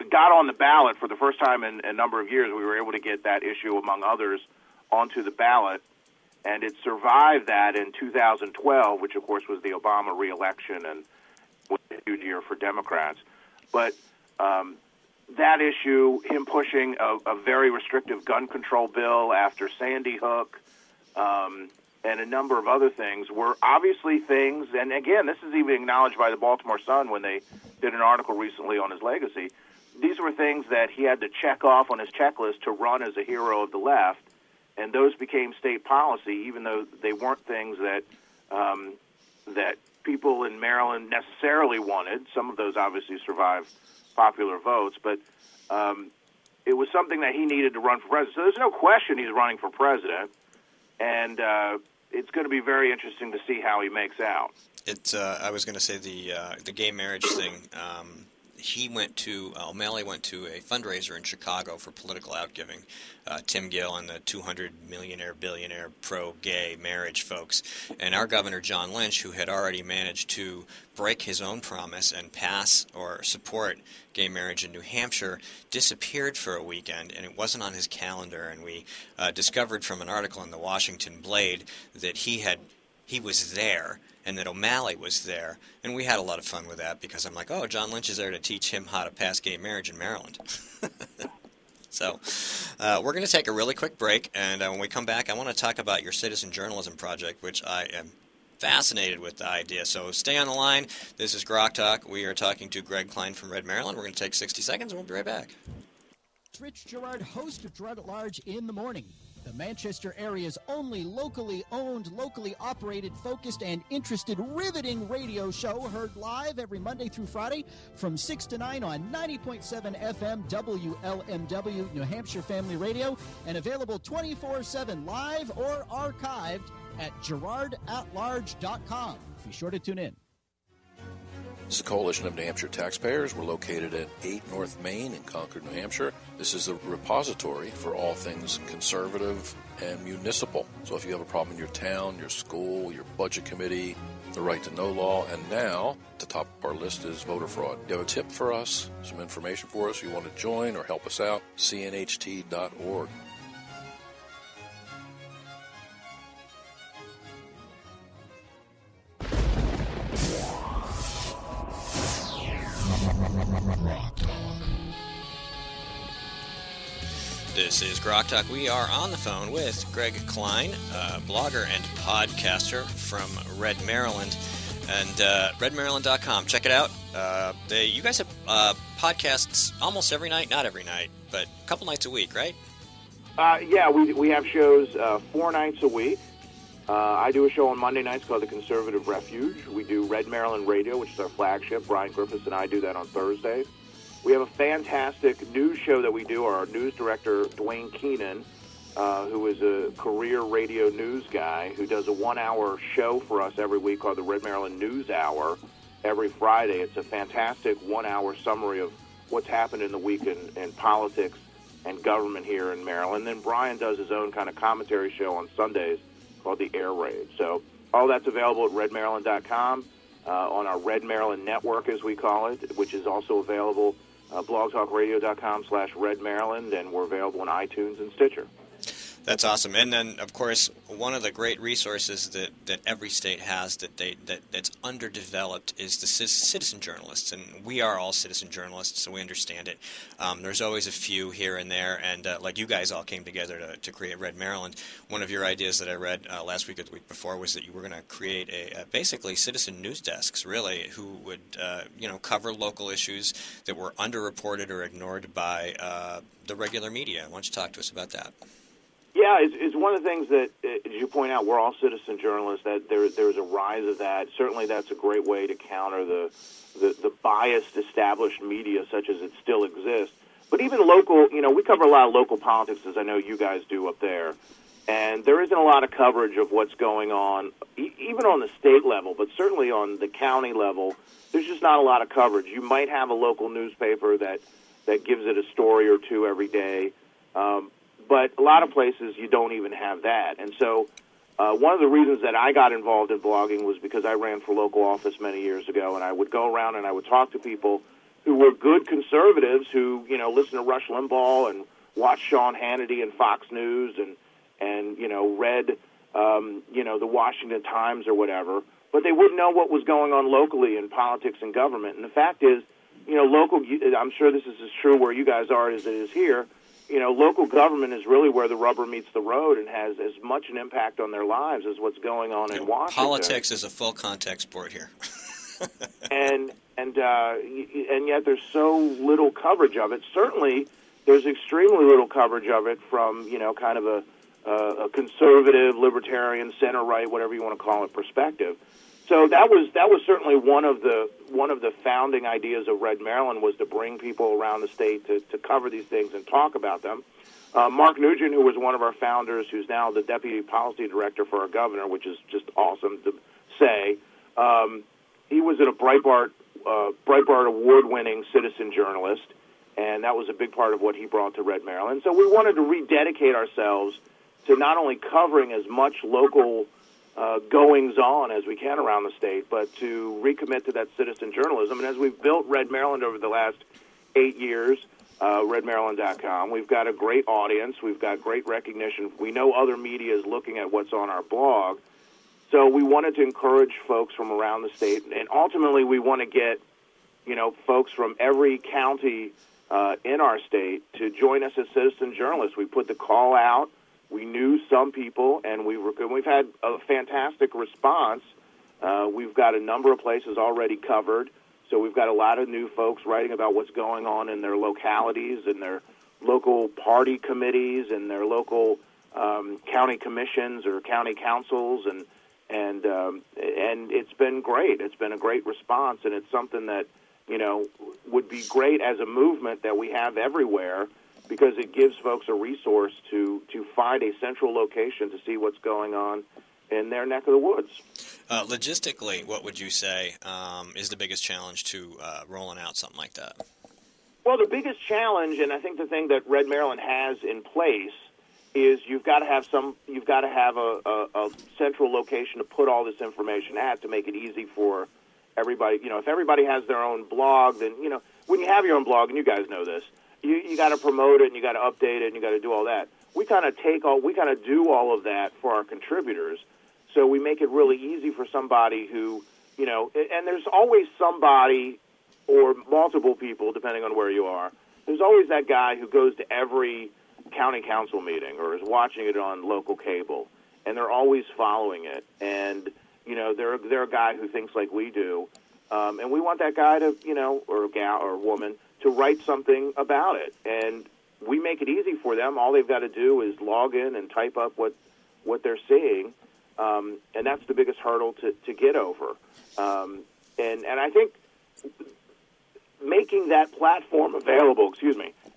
got on the ballot for the first time in a number of years. We were able to get that issue, among others, onto the ballot. And it survived that in 2012, which, of course, was the Obama re-election and was a huge year for Democrats. But that issue, him pushing a very restrictive gun control bill after Sandy Hook, and a number of other things, were obviously things, and again, this is even acknowledged by the Baltimore Sun when they did an article recently on his legacy. These were things that he had to check off on his checklist to run as a hero of the left. And those became state policy, even though they weren't things that that people in Maryland necessarily wanted. Some of those obviously survived popular votes, but it was something that he needed to run for president. So there's no question he's running for president, and it's going to be very interesting to see how he makes out. I was going to say the gay marriage thing. O'Malley went to a fundraiser in Chicago for political outgiving. Tim Gill and the 200 millionaire, billionaire, pro-gay marriage folks. And our governor, John Lynch, who had already managed to break his own promise and pass or support gay marriage in New Hampshire, disappeared for a weekend, and it wasn't on his calendar. And we discovered from an article in the Washington Blade that he was there, and that O'Malley was there, and we had a lot of fun with that because I'm like, oh, John Lynch is there to teach him how to pass gay marriage in Maryland. So we're going to take a really quick break, and when we come back, I want to talk about your citizen journalism project, which I am fascinated with the idea. So stay on the line. This is GrokTALK. We are talking to Greg Kline from Red Maryland. We're going to take 60 seconds, and we'll be right back. It's Rich Gerard, host of Gerard at Large in the Morning, the Manchester area's only locally owned, locally operated, focused, and interested, riveting radio show, heard live every Monday through Friday from 6 to 9 on 90.7 FM WLMW New Hampshire Family Radio, and available 24/7 live or archived at GerardAtLarge.com. Be sure to tune in. This is a coalition of New Hampshire taxpayers. We're located at 8 North Main in Concord, New Hampshire. This is the repository for all things conservative and municipal. So if you have a problem in your town, your school, your budget committee, the right to know law, and now the top of our list is voter fraud. You have a tip for us, some information for us, you want to join or help us out, cnht.org. This is GrokTALK. We are on the phone with Greg Kline, blogger and podcaster from Red Maryland, and redmaryland.com. Check it out. You guys have podcasts almost every night, not every night, but a couple nights a week, right? Yeah, we have shows 4 nights a week. I do a show on Monday nights called The Conservative Refuge. We do Red Maryland Radio, which is our flagship. Brian Griffiths and I do that on Thursdays. We have a fantastic news show that we do. Our news director, Dwayne Keenan, who is a career radio news guy, who does a 1-hour show for us every week called the Red Maryland News Hour every Friday. It's a fantastic 1-hour summary of what's happened in the week in politics and government here in Maryland. Then Brian does his own kind of commentary show on Sundays called the Air Raid. So all that's available at redmaryland.com, on our Red Maryland Network, as we call it, which is also available blogtalkradio.com/redmaryland, and we're available on iTunes and Stitcher. That's awesome. And then, of course, one of the great resources that every state has that's underdeveloped is the citizen journalists. And we are all citizen journalists, so we understand it. There's always a few here and there, and like you guys all came together to create Red Maryland. One of your ideas that I read last week or the week before was that you were going to create basically citizen news desks, really, who would cover local issues that were underreported or ignored by the regular media. Why don't you talk to us about that? Yeah, it's one of the things that, as you point out, we're all citizen journalists, that there's a rise of that. Certainly that's a great way to counter the biased established media such as it still exists. But even local, we cover a lot of local politics, as I know you guys do up there. And there isn't a lot of coverage of what's going on, even on the state level, but certainly on the county level, there's just not a lot of coverage. You might have a local newspaper that gives it a story or two every day. But a lot of places you don't even have that. And so one of the reasons that I got involved in blogging was because I ran for local office many years ago, and I would go around and I would talk to people who were good conservatives who, listen to Rush Limbaugh and watch Sean Hannity and Fox News and read, the Washington Times or whatever, but they wouldn't know what was going on locally in politics and government. And the fact is, local, I'm sure this is as true where you guys are as it is here, local government is really where the rubber meets the road and has as much an impact on their lives as what's going on in Washington. Politics is a full contact sport here. and yet there's so little coverage of it. Certainly, there's extremely little coverage of it from kind of a conservative, libertarian, center right, whatever you want to call it, perspective. So that was certainly one of the founding ideas of Red Maryland, was to bring people around the state to cover these things and talk about them. Mark Nugent, who was one of our founders, who's now the deputy policy director for our governor, which is just awesome to say, he was a Breitbart award-winning citizen journalist, and that was a big part of what he brought to Red Maryland. So we wanted to rededicate ourselves to not only covering as much local goings-on as we can around the state, but to recommit to that citizen journalism. And as we've built Red Maryland over the last 8 years, redmaryland.com, we've got a great audience. We've got great recognition. We know other media is looking at what's on our blog. So we wanted to encourage folks from around the state, and ultimately we want to get, folks from every county in our state to join us as citizen journalists. We put the call out. We knew some people, and we've had a fantastic response. We've got a number of places already covered, so we've got a lot of new folks writing about what's going on in their localities and their local party committees and their local county commissions or county councils, and it's been great. It's been a great response, and it's something that would be great as a movement that we have everywhere, because it gives folks a resource to find a central location to see what's going on in their neck of the woods. Logistically, what would you say is the biggest challenge to rolling out something like that? Well, the biggest challenge, and I think the thing that Red Maryland has in place, is you've got to have a central location to put all this information at to make it easy for everybody. If everybody has their own blog, then when you have your own blog, and you guys know this, you got to promote it and you got to update it and you got to do all that. We kind of do all of that for our contributors, so we make it really easy for somebody who and there's always somebody or multiple people, depending on where you are. There's always that guy who goes to every county council meeting or is watching it on local cable, and they're always following it. And they're a guy who thinks like we do, and we want that guy to or a gal or a woman to write something about it. And we make it easy for them. All they've got to do is log in and type up what they're seeing, and that's the biggest hurdle to get over. And I think making that platform available,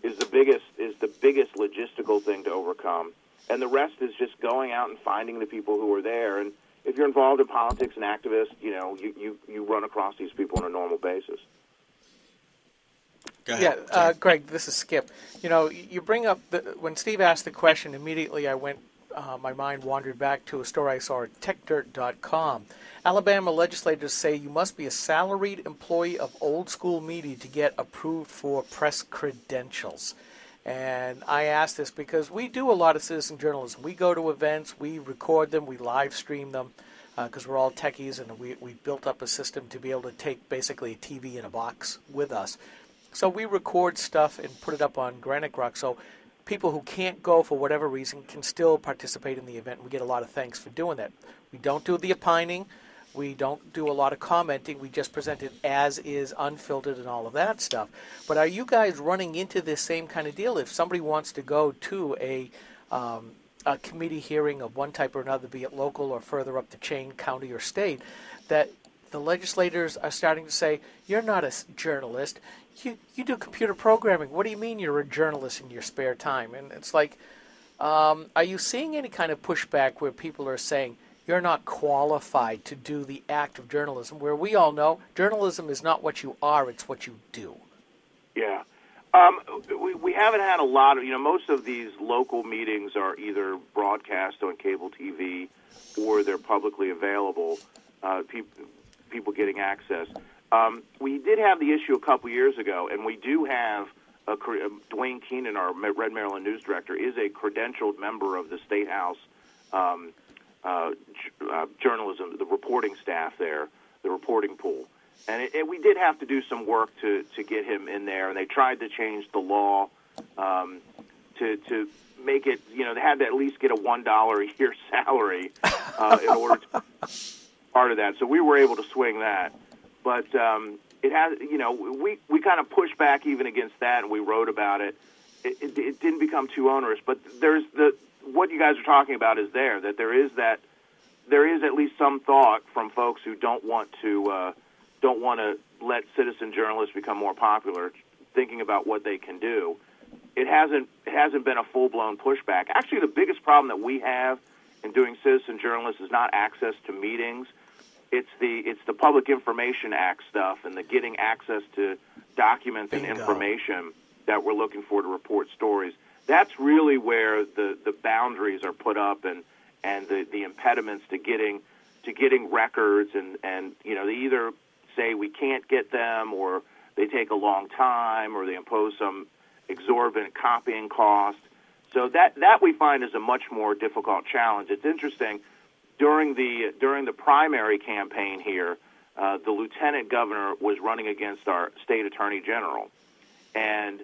is the biggest logistical thing to overcome. And the rest is just going out and finding the people who are there. And if you're involved in politics and activists, you run across these people on a normal basis. Go ahead. Yeah, Greg, this is Skip. You bring up when Steve asked the question, immediately my mind wandered back to a story I saw at techdirt.com. Alabama legislators say you must be a salaried employee of Old School Media to get approved for press credentials. And I ask this because we do a lot of citizen journalism. We go to events, we record them, we live stream them, because we're all techies, and we built up a system to be able to take basically a TV in a box with us. So we record stuff and put it up on Granite Rock, so people who can't go for whatever reason can still participate in the event. We get a lot of thanks for doing that. We don't do the opining. We don't do a lot of commenting. We just present it as is, unfiltered, and all of that stuff. But are you guys running into this same kind of deal? If somebody wants to go to a committee hearing of one type or another, be it local or further up the chain, county or state, that the legislators are starting to say, you're not a journalist. You do computer programming. What do you mean you're a journalist in your spare time? And it's like, are you seeing any kind of pushback where people are saying, you're not qualified to do the act of journalism, where we all know journalism is not what you are, it's what you do? Yeah. We haven't had a lot of, most of these local meetings are either broadcast on cable TV or they're publicly available, people getting access. We did have the issue a couple years ago, and we do have Dwayne Keenan, our Red Maryland news director, is a credentialed member of the State House journalism, the reporting staff there, the reporting pool. And we did have to do some work to get him in there, and they tried to change the law to make it, they had to at least get a $1 a year salary in order to part of that. So we were able to swing that. But it has, we kind of pushed back even against that, and we wrote about it. It didn't become too onerous, but there's what you guys are talking about is that there is at least some thought from folks who don't want to let citizen journalists become more popular, thinking about what they can do. It hasn't been a full-blown pushback. Actually, the biggest problem that we have in doing citizen journalism is not access to meetings. It's the Public Information Act stuff and the getting access to documents and information that we're looking for to report stories. That's really where the boundaries are put up and the impediments to getting records and they either say we can't get them, or they take a long time, or they impose some exorbitant copying cost. So that we find is a much more difficult challenge. It's interesting. During the primary campaign here, the lieutenant governor was running against our state attorney general, and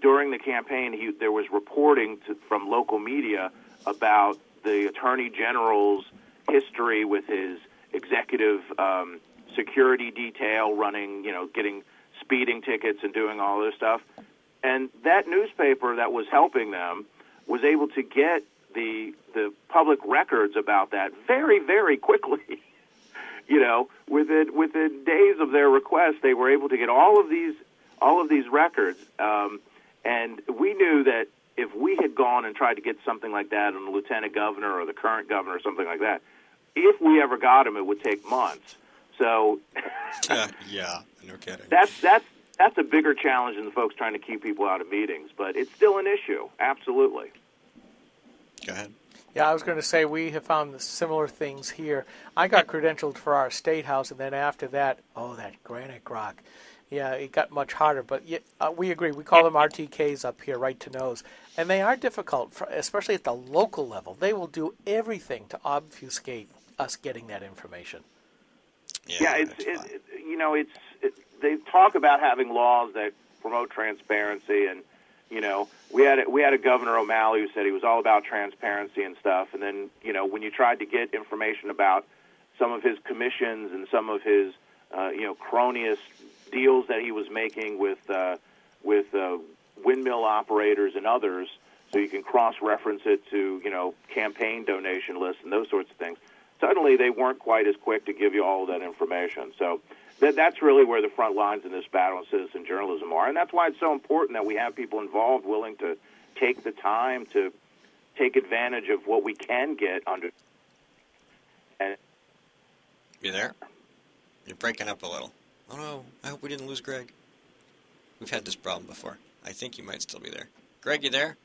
during the campaign, there was reporting from local media about the attorney general's history with his executive security detail running, getting speeding tickets and doing all this stuff. And that newspaper that was helping them was able to get the public records about that very, very quickly. Within days of their request, they were able to get all of these records. And we knew that if we had gone and tried to get something like that on the lieutenant governor or the current governor or something like that, if we ever got them, it would take months. So yeah, no kidding. That's a bigger challenge than the folks trying to keep people out of meetings, but it's still an issue. Absolutely. Go ahead. Yeah, I was going to say we have found similar things here. I got credentialed for our state house, and then after that, that granite rock. Yeah, it got much harder, but we agree. We call them RTKs up here, right to knows. And they are difficult, especially at the local level. They will do everything to obfuscate us getting that information. Yeah, they talk about having laws that promote transparency, and we had a Governor O'Malley who said he was all about transparency and stuff, and then when you tried to get information about some of his commissions and some of his cronyist deals that he was making with windmill operators and others, so you can cross-reference it to campaign donation lists and those sorts of things. Suddenly, they weren't quite as quick to give you all of that information. So that's really where the front lines in this battle in citizen journalism are, and that's why it's so important that we have people involved willing to take the time to take advantage of what we can get under. You there? You're breaking up a little. Oh no, I hope we didn't lose Greg. We've had this problem before. I think you might still be there. Greg, you there?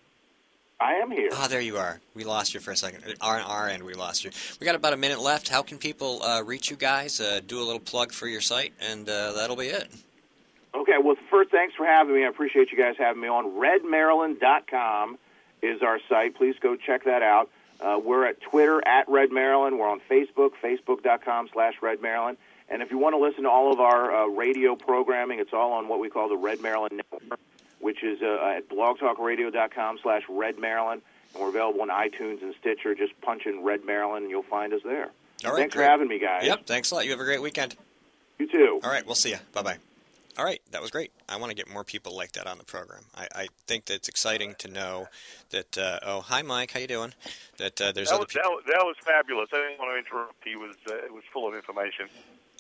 I am here. There you are. We lost you for a second. On our end, we lost you. We got about a minute left. How can people reach you guys? Do a little plug for your site, and that'll be it. Okay, well, first, thanks for having me. I appreciate you guys having me on. RedMaryland.com is our site. Please go check that out. We're at Twitter, @RedMaryland. We're on Facebook, Facebook.com/RedMaryland. And if you want to listen to all of our radio programming, it's all on what we call the Red Maryland Network, which is at blogtalkradio.com/RedMaryland. And we're available on iTunes and Stitcher. Just punch in Red Maryland, and you'll find us there. All right, thanks for having me, guys. Yep, thanks a lot. You have a great weekend. You too. All right, we'll see you. Bye-bye. All right, that was great. I want to get more people like that on the program. I think that it's exciting to know that, hi, Mike, how you doing? That there's other people. That was fabulous. I didn't want to interrupt. It was full of information.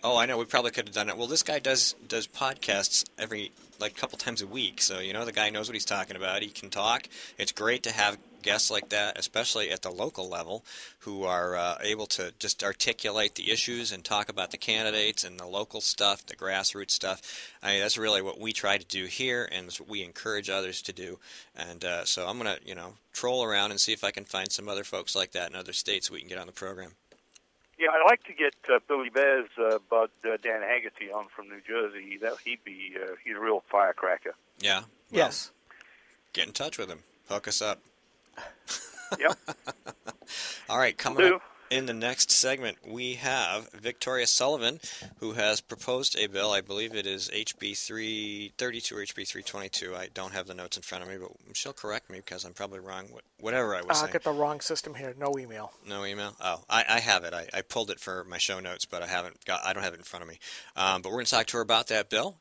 Oh, I know. We probably could have done it. Well, this guy does podcasts every, couple times a week. So, the guy knows what he's talking about. He can talk. It's great to have guests like that, especially at the local level, who are able to just articulate the issues and talk about the candidates and the local stuff, the grassroots stuff. I mean, that's really what we try to do here, and it's what we encourage others to do. And so I'm going to, troll around and see if I can find some other folks like that in other states we can get on the program. Yeah, I'd like to get Billy Bear's bud Dan Haggerty on from New Jersey. He's a real firecracker. Yeah. Well, yes. Get in touch with him. Hook us up. Yep. All right, coming up in the next segment, we have Victoria Sullivan, who has proposed a bill. I believe it is HB 332 or HB 322. I don't have the notes in front of me, but she'll correct me because I'm probably wrong. Whatever I was saying. I'll get the wrong system here. No email. No email? Oh, I have it. I pulled it for my show notes, but I don't have it in front of me. But we're going to talk to her about that bill.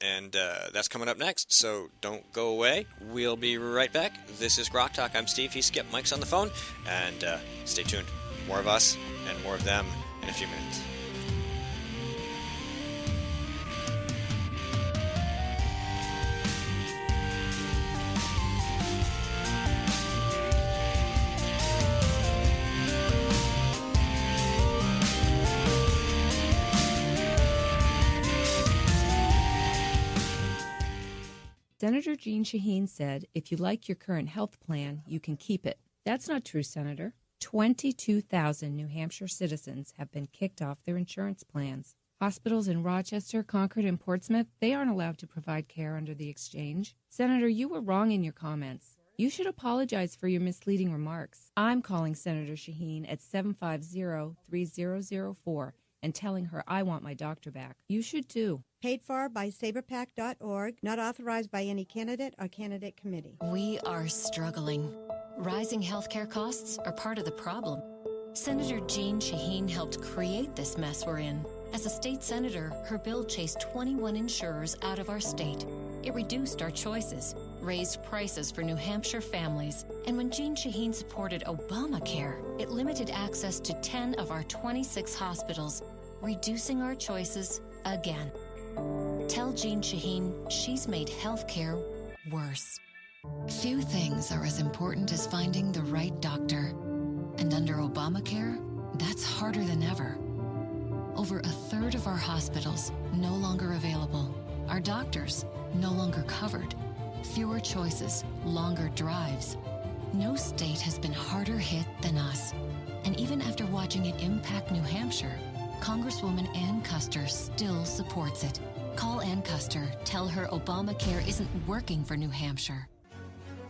And that's coming up next, so don't go away. We'll be right back. This is GrokTALK. I'm Steve. He's Skip. Mike's on the phone. And stay tuned. More of us and more of them in a few minutes. Senator Jeanne Shaheen said, if you like your current health plan, you can keep it. That's not true, Senator. 22,000 New Hampshire citizens have been kicked off their insurance plans. Hospitals in Rochester, Concord, and Portsmouth, they aren't allowed to provide care under the exchange. Senator, you were wrong in your comments. You should apologize for your misleading remarks. I'm calling Senator Shaheen at 750-3004 and telling her I want my doctor back. You should too. Paid for by SaberPac.org, not authorized by any candidate or candidate committee. We are struggling. Rising healthcare costs are part of the problem. Senator Jeanne Shaheen helped create this mess we're in. As a state senator, her bill chased 21 insurers out of our state. It reduced our choices, raised prices for New Hampshire families, and when Jeanne Shaheen supported Obamacare, it limited access to 10 of our 26 hospitals, reducing our choices again. Tell Jeanne Shaheen she's made healthcare worse. Few things are as important as finding the right doctor. And under Obamacare, that's harder than ever. Over a third of our hospitals no longer available. Our doctors no longer covered. Fewer choices, longer drives. No state has been harder hit than us. And even after watching it impact New Hampshire, Congresswoman Ann Custer still supports it. Call Ann Custer. Tell her Obamacare isn't working for New Hampshire.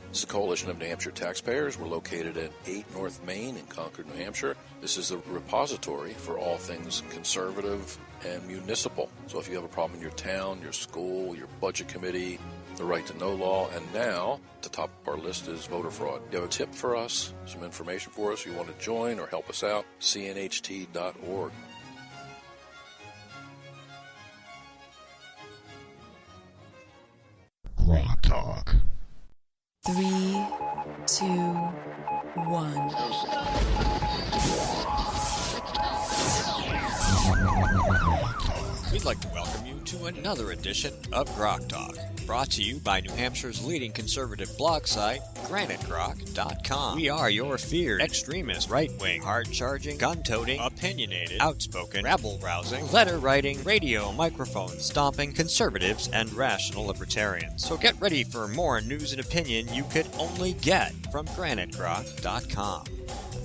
This is a coalition of New Hampshire taxpayers. We're located at 8 North Main in Concord, New Hampshire. This is the repository for all things conservative and municipal. So if you have a problem in your town, your school, your budget committee, the right to know law, and now at the top of our list is voter fraud. You have a tip for us, some information for us, you want to join or help us out, cnht.org. GrokTALK. 3, 2, 1. We'd like to welcome you to another edition of GrokTALK, brought to you by New Hampshire's leading conservative blog site, GraniteGrok.com. We are your feared extremist, right-wing, hard-charging, gun-toting, opinionated, outspoken, rabble-rousing, letter-writing, radio microphone stomping conservatives and rational libertarians. So get ready for more news and opinion you could only get from GraniteGrok.com.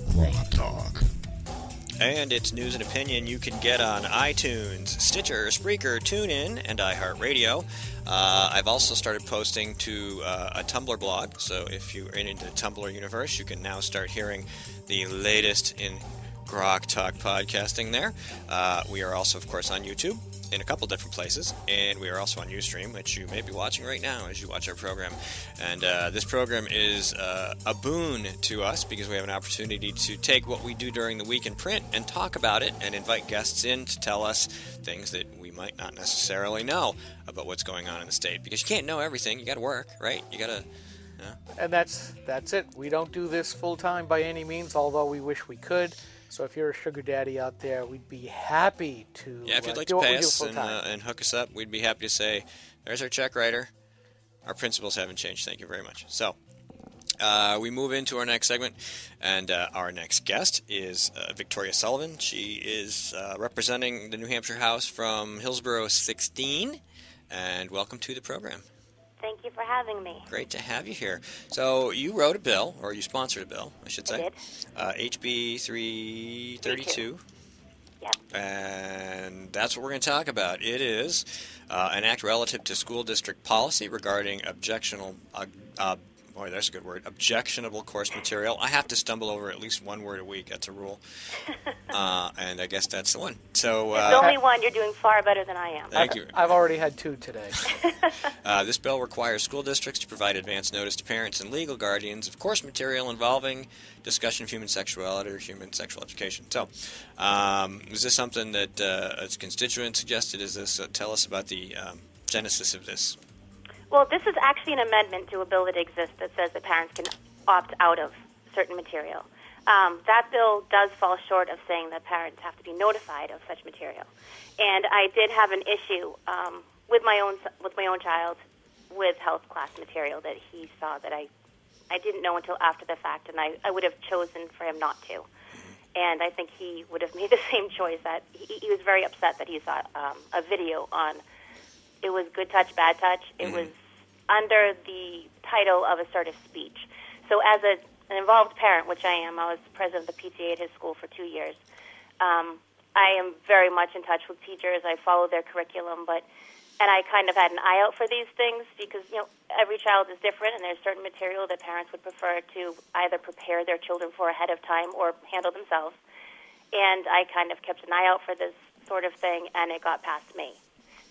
GrokTALK. And it's news and opinion you can get on iTunes, Stitcher, Spreaker, TuneIn, and iHeartRadio. I've also started posting to a Tumblr blog, so if you're into the Tumblr universe, you can now start hearing the latest in GrokTALK podcasting there. We are also, of course, on YouTube in a couple different places, and we are also on Ustream, which you may be watching right now as you watch our program. And this program is a boon to us because we have an opportunity to take what we do during the week in print and talk about it and invite guests in to tell us things that we might not necessarily know about what's going on in the state. Because you can't know everything. You got to work, right? You got to... And that's it. We don't do this full-time by any means, although we wish we could. So if you're a sugar daddy out there, we'd be happy to if you'd like do to what pay we do us full-time. and hook us up, we'd be happy to say, there's our check writer. Our principles haven't changed. Thank you very much. So we move into our next segment, and our next guest is Victoria Sullivan. She is representing the New Hampshire House from Hillsborough 16, and welcome to the program. Thank you for having me. Great to have you here. So you wrote a bill, or you sponsored a bill, I should say. I did. HB 332. Yep. And that's what we're going to talk about. It is an act relative to school district policy regarding objectionable course material. I have to stumble over at least one word a week. That's a rule. And I guess that's the one. So there's only one. You're doing far better than I am. Thank you. I've already had 2 today. This bill requires school districts to provide advance notice to parents and legal guardians of course material involving discussion of human sexuality or human sexual education. So is this something that a constituent suggested? Is this tell us about the genesis of this? Well, this is actually an amendment to a bill that exists that says that parents can opt out of certain material. That bill does fall short of saying that parents have to be notified of such material. And I did have an issue with my own child with health class material that he saw that I didn't know until after the fact, and I would have chosen for him not to. And I think he would have made the same choice. That he was very upset that he saw a video on. It was Good Touch, Bad Touch. It was under the title of assertive speech. So as an involved parent, which I am, I was president of the PTA at his school for 2 years. I am very much in touch with teachers. I follow their curriculum, and I kind of had an eye out for these things because, every child is different, and there's certain material that parents would prefer to either prepare their children for ahead of time or handle themselves. And I kind of kept an eye out for this sort of thing, and it got past me.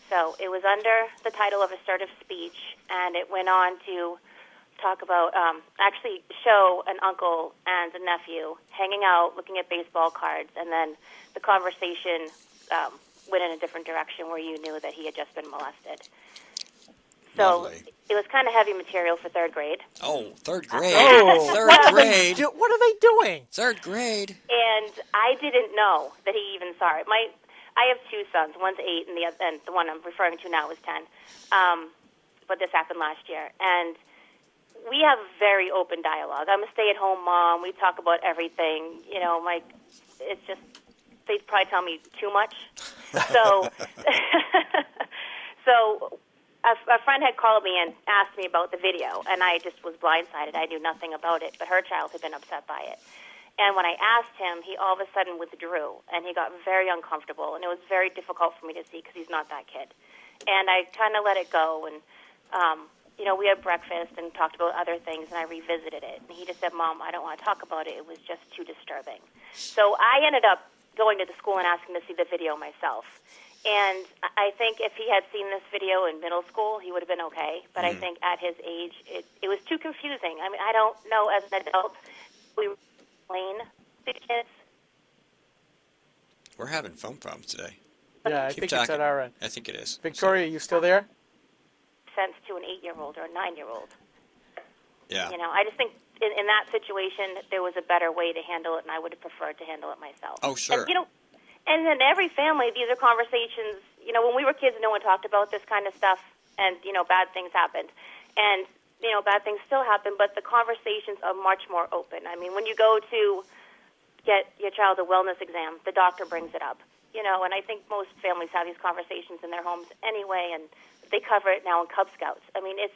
So it was under the title of assertive speech, and it went on to talk about, actually show an uncle and a nephew hanging out, looking at baseball cards, and then the conversation went in a different direction where you knew that he had just been molested. So it was kind of heavy material for 3rd grade. Oh, 3rd grade. Third grade. What are they doing? 3rd grade. And I didn't know that he even saw it. I have 2 sons. One's 8, and the one I'm referring to now is 10. But this happened last year. And we have a very open dialogue. I'm a stay-at-home mom. We talk about everything. it's just, they probably tell me too much. So, so a friend had called me and asked me about the video, and I just was blindsided. I knew nothing about it, but her child had been upset by it. And when I asked him, he all of a sudden withdrew, and he got very uncomfortable, and it was very difficult for me to see because he's not that kid. And I kind of let it go, and, we had breakfast and talked about other things, and I revisited it. And he just said, Mom, I don't want to talk about it. It was just too disturbing. So I ended up going to the school and asking to see the video myself. And I think if he had seen this video in middle school, he would have been okay. But I think at his age, it was too confusing. I mean, I don't know as an adult, we explain to kids. We're having phone problems today. Yeah, I think it's at our end. I think it is. Victoria, you still there? Sense to an 8-year-old or a 9-year-old. Yeah. I just think in that situation, there was a better way to handle it, and I would have preferred to handle it myself. Oh, sure. And in every family, these are conversations, when we were kids, no one talked about this kind of stuff, and, bad things happened. And, bad things still happen, but the conversations are much more open. I mean, when you go to get your child a wellness exam, the doctor brings it up, and I think most families have these conversations in their homes anyway, and they cover it now in Cub Scouts. I mean, it's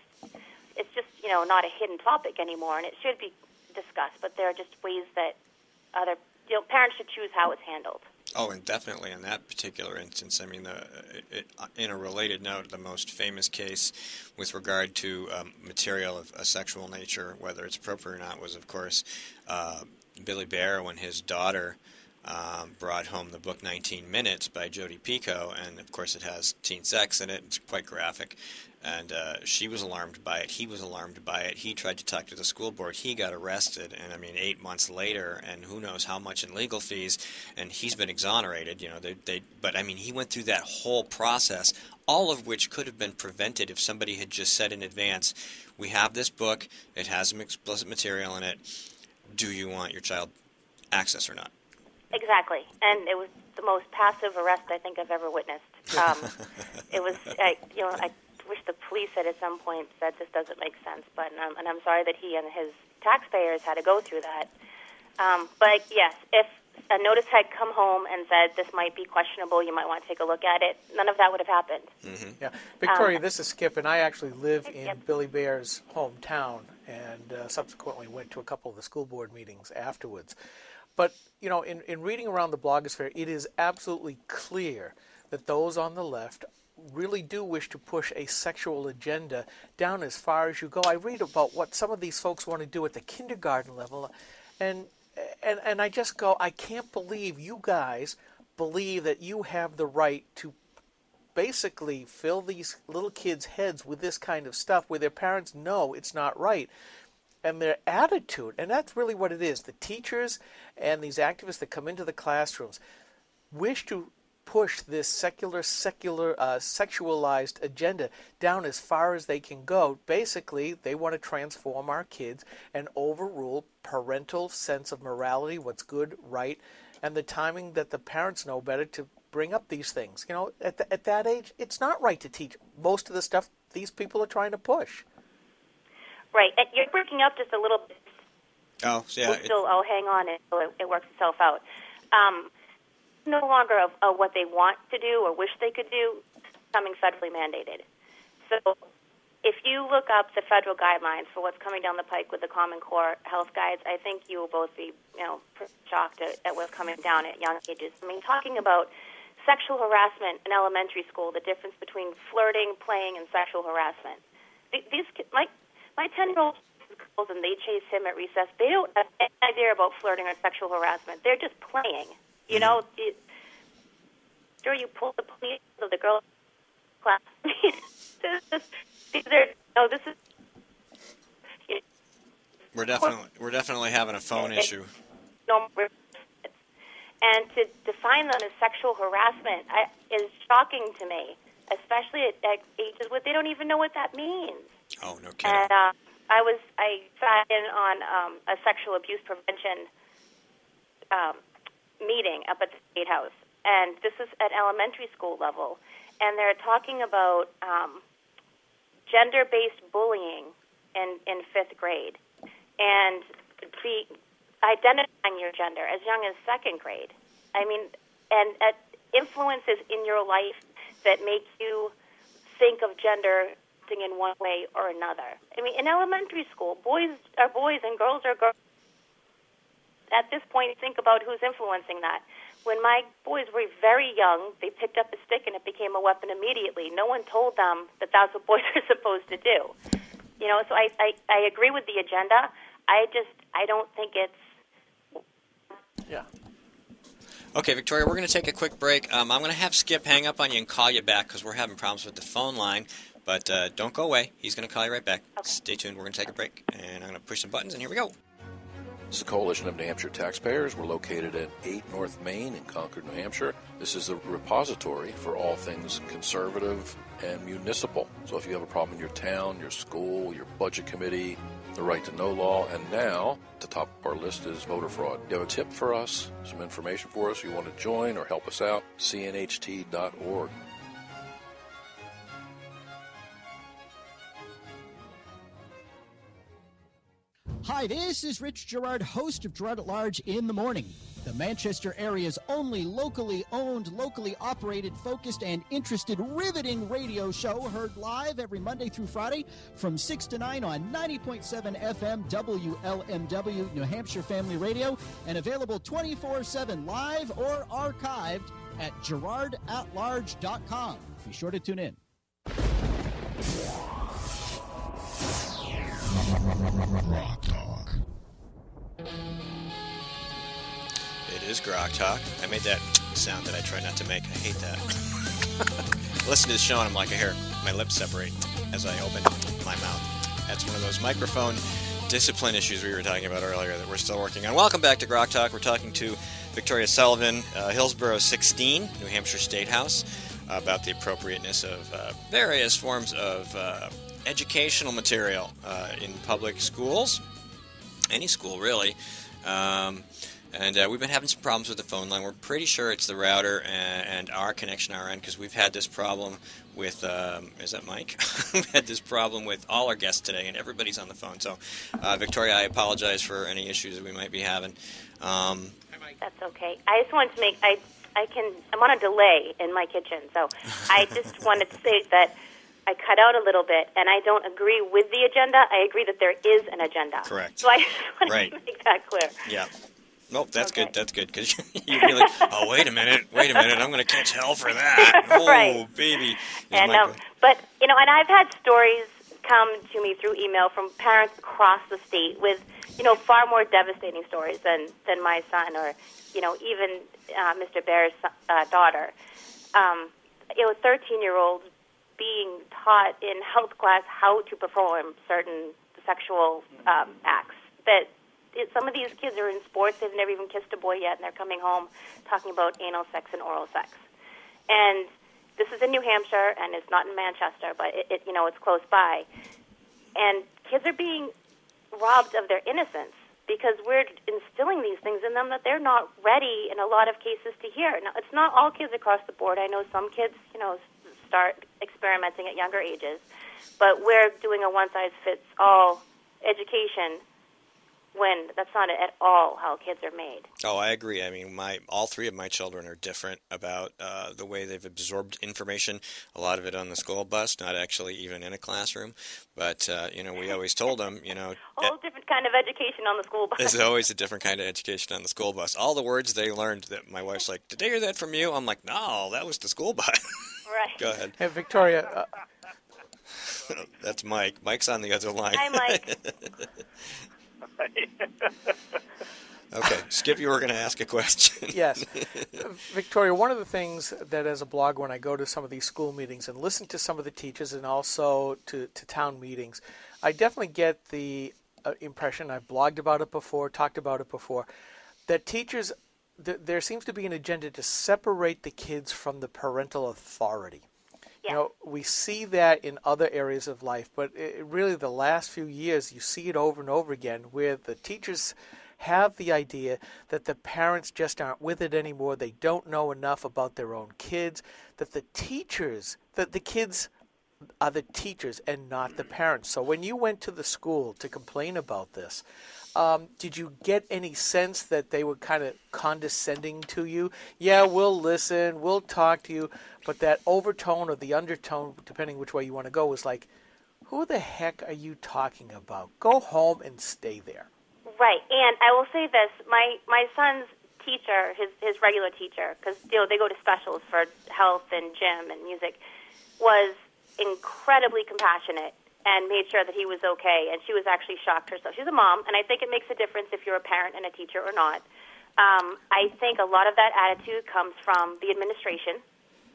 just, not a hidden topic anymore, and it should be discussed, but there are just ways that parents should choose how it's handled. Oh, and definitely in that particular instance. I mean, in a related note, the most famous case with regard to material of a sexual nature, whether it's appropriate or not, was, of course, Billy Bear when his daughter brought home the book 19 Minutes by Jodi Picoult, and, of course, it has teen sex in it. It's quite graphic. And she was alarmed by it. He was alarmed by it. He tried to talk to the school board. He got arrested, and 8 months later, and who knows how much in legal fees, and he's been exonerated. But he went through that whole process, all of which could have been prevented if somebody had just said in advance, "We have this book. It has some explicit material in it. Do you want your child access or not?" Exactly, and it was the most passive arrest I think I've ever witnessed. It was, I wish the police had at some point said this doesn't make sense, but and I'm sorry that he and his taxpayers had to go through that. But yes, if a notice had come home and said this might be questionable, you might want to take a look at it, none of that would have happened. Mm-hmm. Yeah, Victoria, this is Skip, and I actually live in Billy Bear's hometown, and subsequently went to a couple of the school board meetings afterwards. But, in reading around the blogosphere, it is absolutely clear that those on the left really do wish to push a sexual agenda down as far as you go. I read about what some of these folks want to do at the kindergarten level, and I just go, I can't believe you guys believe that you have the right to basically fill these little kids' heads with this kind of stuff where their parents know it's not right. And their attitude, and that's really what it is. The teachers and these activists that come into the classrooms wish to push this sexualized agenda down as far as they can go. Basically, they want to transform our kids and overrule parental sense of morality, what's good, right, and the timing that the parents know better to bring up these things. At that age, it's not right to teach most of the stuff these people are trying to push. Right. And you're breaking up just a little bit. Oh, yeah. I'll hang on until it works itself out. No longer of what they want to do or wish they could do, becoming federally mandated. So if you look up the federal guidelines for what's coming down the pike with the Common Core health guides, I think you will both be shocked at what's coming down at young ages. Talking about sexual harassment in elementary school, the difference between flirting, playing, and sexual harassment. These kids, my 10-year-old girls, and they chase him at recess, they don't have any idea about flirting or sexual harassment. They're just playing. Sure, you pull the police of the girl class. We're definitely having a phone issue. And to define them as sexual harassment is shocking to me, especially at ages where they don't even know what that means. Oh, no kidding. And I sat in on a sexual abuse prevention meeting up at the State House, and this is at elementary school level, and they're talking about gender-based bullying in 5th grade. And identifying your gender as young as second grade. I mean, and influences in your life that make you think of gender in one way or another. I mean, in elementary school, boys are boys and girls are girls. At this point, think about who's influencing that. When my boys were very young, they picked up a stick and it became a weapon immediately. No one told them that that's what boys are supposed to do. You know, so I agree with the agenda. I don't think it's... Yeah. Okay, Victoria, we're going to take a quick break. I'm going to have Skip hang up on you and call you back because we're having problems with the phone line. But don't go away. He's going to call you right back. Okay. Stay tuned. We're going to take a break. And I'm going to push some buttons, and here we go. This is a coalition of New Hampshire taxpayers. We're located at 8 North Main in Concord, New Hampshire. This is the repository for all things conservative and municipal. So if you have a problem in your town, your school, your budget committee, the right to know law, and now at the top of our list is voter fraud. You have a tip for us, some information for us, you want to join or help us out, cnht.org. Hi, this is Rich Gerard, host of Gerard at Large in the Morning, the Manchester area's only locally owned, locally operated, focused, and interested, riveting radio show, heard live every Monday through Friday from 6 to 9 on 90.7 FM WLMW New Hampshire Family Radio, and available 24/7 live or archived at GerardAtLarge.com. Be sure to tune in. GrokTALK. It is GrokTALK. I made that sound that I try not to make. I hate that. Listen to the show and I'm like, I hear my lips separate as I open my mouth. That's one of those microphone discipline issues we were talking about earlier that we're still working on. Welcome back to GrokTALK. We're talking to Victoria Sullivan, Hillsborough 16, New Hampshire State House, about the appropriateness of various forms of educational material in public schools, any school really, and we've been having some problems with the phone line. We're pretty sure it's the router and our connection our end because we've had this problem with, is that Mike? We've had this problem with all our guests today and everybody's on the phone. So Victoria, I apologize for any issues that we might be having. That's okay. I just wanted to make, I'm on a delay in my kitchen, so I just wanted to say that I cut out a little bit, and I don't agree with the agenda. I agree that there is an agenda. Correct. So I just wanted to make that clear. Yeah. Nope, that's okay. That's good, because you're really, oh, wait a minute, I'm going to catch hell for that. Oh, right. Baby. And, but, you know, and I've had stories come to me through email from parents across the state with, you know, far more devastating stories than my son or, you know, even Mr. Bear's daughter. You know, 13-year-olds being taught in health class how to perform certain sexual acts. That some of these kids are in sports, they've never even kissed a boy yet, and they're coming home talking about anal sex and oral sex. And this is in New Hampshire, and it's not in Manchester, but it you know, it's close by. And kids are being robbed of their innocence because we're instilling these things in them that they're not ready in a lot of cases to hear. Now, it's not all kids across the board. I know some kids, you know, start experimenting at younger ages, but we're doing a one-size-fits-all education when that's not at all how kids are made. Oh, I agree. I mean, all three of my children are different about the way they've absorbed information, a lot of it on the school bus, not actually even in a classroom. But, you know, we always told them, you know... A whole different kind of education on the school bus. There's always a different kind of education on the school bus. All the words they learned that my wife's like, did they hear that from you? I'm like, no, that was the school bus. Right. Go ahead. Hey, Victoria... That's Mike. Mike's on the other line. Hi, Mike. Okay, Skip, you were going to ask a question. Yes. Victoria, one of the things that as a blogger, when I go to some of these school meetings and listen to some of the teachers and also to town meetings, I definitely get the impression, I've blogged about it before, talked about it before, that teachers, there seems to be an agenda to separate the kids from the parental authority. You know, we see that in other areas of life, but really the last few years you see it over and over again where the teachers have the idea that the parents just aren't with it anymore, they don't know enough about their own kids, that the kids are the teachers and not the parents. So when you went to the school to complain about this, Did you get any sense that they were kind of condescending to you? Yeah, we'll listen, we'll talk to you, but that overtone or the undertone, depending which way you want to go, was like, who the heck are you talking about? Go home and stay there. Right, and I will say this, my son's teacher, his regular teacher, because they go to specials for health and gym and music, was incredibly compassionate and made sure that he was okay, and she was actually shocked herself. She's a mom, and I think it makes a difference if you're a parent and a teacher or not. I think a lot of that attitude comes from the administration,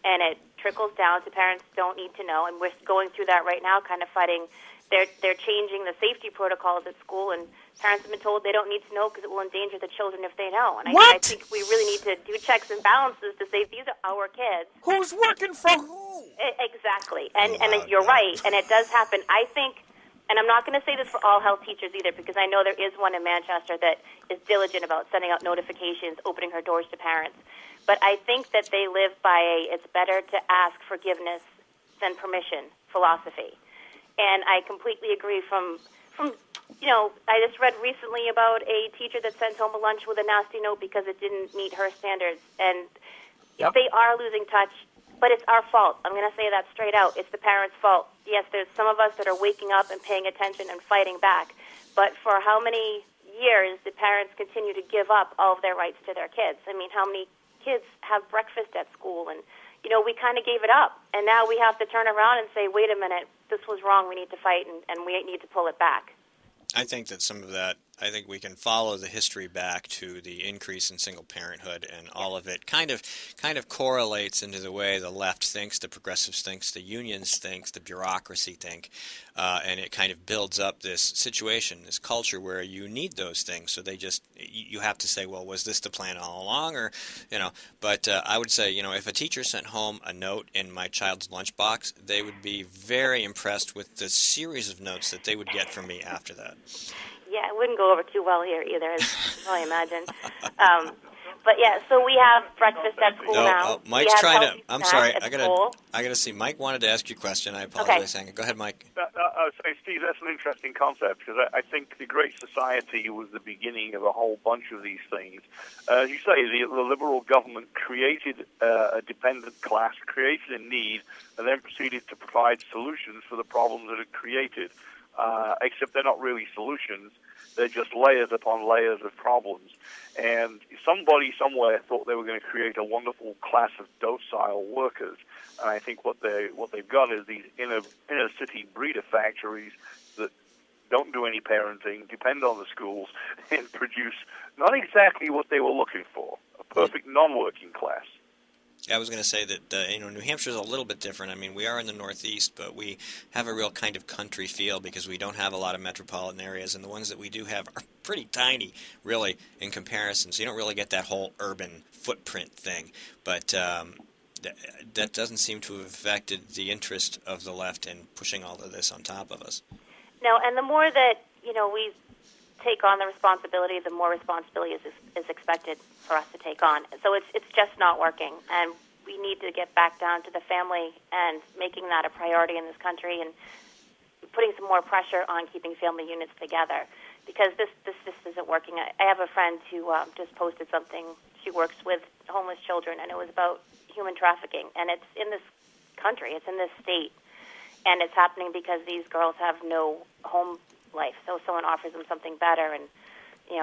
and it trickles down to parents don't need to know, and we're going through that right now, kind of fighting. They're changing the safety protocols at school, and parents have been told they don't need to know because it will endanger the children if they know. And I think we really need to do checks and balances to say these are our kids. Who's working for who? Exactly. And you're right, and it does happen. I think, and I'm not going to say this for all health teachers either, because I know there is one in Manchester that is diligent about sending out notifications, opening her doors to parents. But I think that they live by it's better to ask forgiveness than permission philosophy. And I completely agree from I just read recently about a teacher that sent home a lunch with a nasty note because it didn't meet her standards. And they are losing touch, but it's our fault. I'm going to say that straight out. It's the parents' fault. Yes, there's some of us that are waking up and paying attention and fighting back. But for how many years did parents continue to give up all of their rights to their kids? I mean, how many kids have breakfast at school? And we kind of gave it up. And now we have to turn around and say, wait a minute, this was wrong. We need to fight, and we need to pull it back. I think that some of that, I think we can follow the history back to the increase in single parenthood, and all of it kind of correlates into the way the left thinks, the progressives thinks, the unions think, the bureaucracy think, and it kind of builds up this situation, this culture where you need those things. So you have to say, well, was this the plan all along, or But I would say, if a teacher sent home a note in my child's lunchbox, they would be very impressed with the series of notes that they would get from me after that. Yeah, it wouldn't go over too well here either, as you can probably imagine. But yeah, so we have breakfast at school now. Mike's trying to. I'm sorry. I gotta see. Mike wanted to ask you a question. I apologize. Okay. Go ahead, Mike. Steve, that's an interesting concept, because I think the Great Society was the beginning of a whole bunch of these things. As you say, the liberal government created a dependent class, created a need, and then proceeded to provide solutions for the problems that it created. Except they're not really solutions. They're just layers upon layers of problems. And somebody somewhere thought they were going to create a wonderful class of docile workers. And I think what they've got is these inner city breeder factories that don't do any parenting, depend on the schools, and produce not exactly what they were looking for, a perfect non-working class. I was going to say that New Hampshire is a little bit different. I mean, we are in the Northeast, but we have a real kind of country feel because we don't have a lot of metropolitan areas, and the ones that we do have are pretty tiny, really, in comparison. So you don't really get that whole urban footprint thing. But that doesn't seem to have affected the interest of the left in pushing all of this on top of us. No, and the more that we take on the responsibility, the more responsibility is expected for us to take on. So it's just not working, and we need to get back down to the family and making that a priority in this country, and putting some more pressure on keeping family units together, because this isn't working. I have a friend who just posted something. She works with homeless children, and it was about human trafficking, and it's in this country, it's in this state, and it's happening because these girls have no home life. So someone offers them something better, and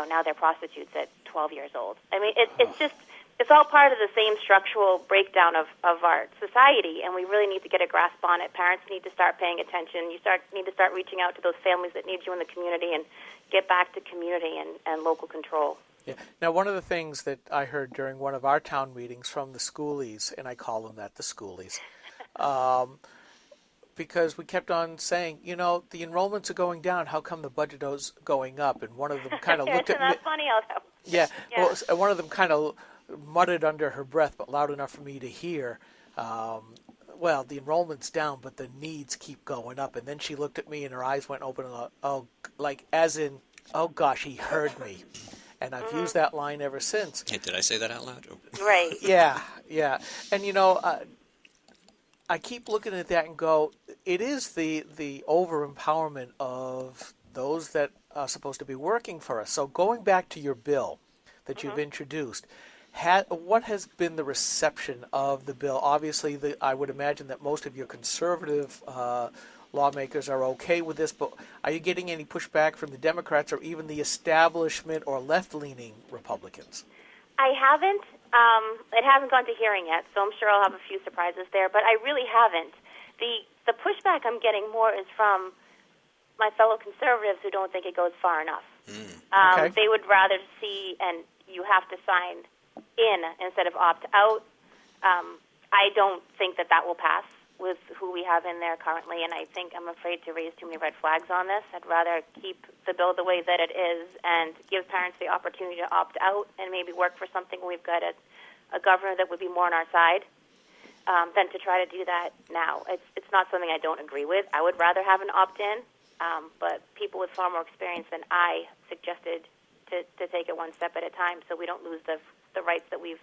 now they're prostitutes at 12 years old. I mean, it's all part of the same structural breakdown of our society, and we really need to get a grasp on it. Parents need to start paying attention. You need to start reaching out to those families that need you in the community, and get back to community and local control. Yeah. Now, one of the things that I heard during one of our town meetings from the schoolies, and I call them that, the schoolies, because we kept on saying, the enrollments are going down. How come the budget is going up? And one of them kind of looked at me. That's funny, although. Yeah. Well, one of them kind of muttered under her breath, but loud enough for me to hear, well, the enrollment's down, but the needs keep going up. And then she looked at me, and her eyes went open, and as in, oh, gosh, he heard me. And I've used that line ever since. Hey, did I say that out loud? Right. Yeah. And, I keep looking at that and go, it is the over-empowerment of those that are supposed to be working for us. So going back to your bill that you've introduced, what has been the reception of the bill? Obviously, I would imagine that most of your conservative lawmakers are okay with this, but are you getting any pushback from the Democrats or even the establishment or left-leaning Republicans? I haven't. It hasn't gone to hearing yet, so I'm sure I'll have a few surprises there, but I really haven't. The pushback I'm getting more is from my fellow conservatives who don't think it goes far enough. Okay. They would rather see, and you have to sign in instead of opt out. I don't think that will pass with who we have in there currently, and I'm afraid to raise too many red flags on this. I'd rather keep the bill the way that it is and give parents the opportunity to opt out and maybe work for something where we've got a governor that would be more on our side than to try to do that now. It's not something I don't agree with. I would rather have an opt-in, but people with far more experience than I suggested to take it one step at a time so we don't lose the rights that we've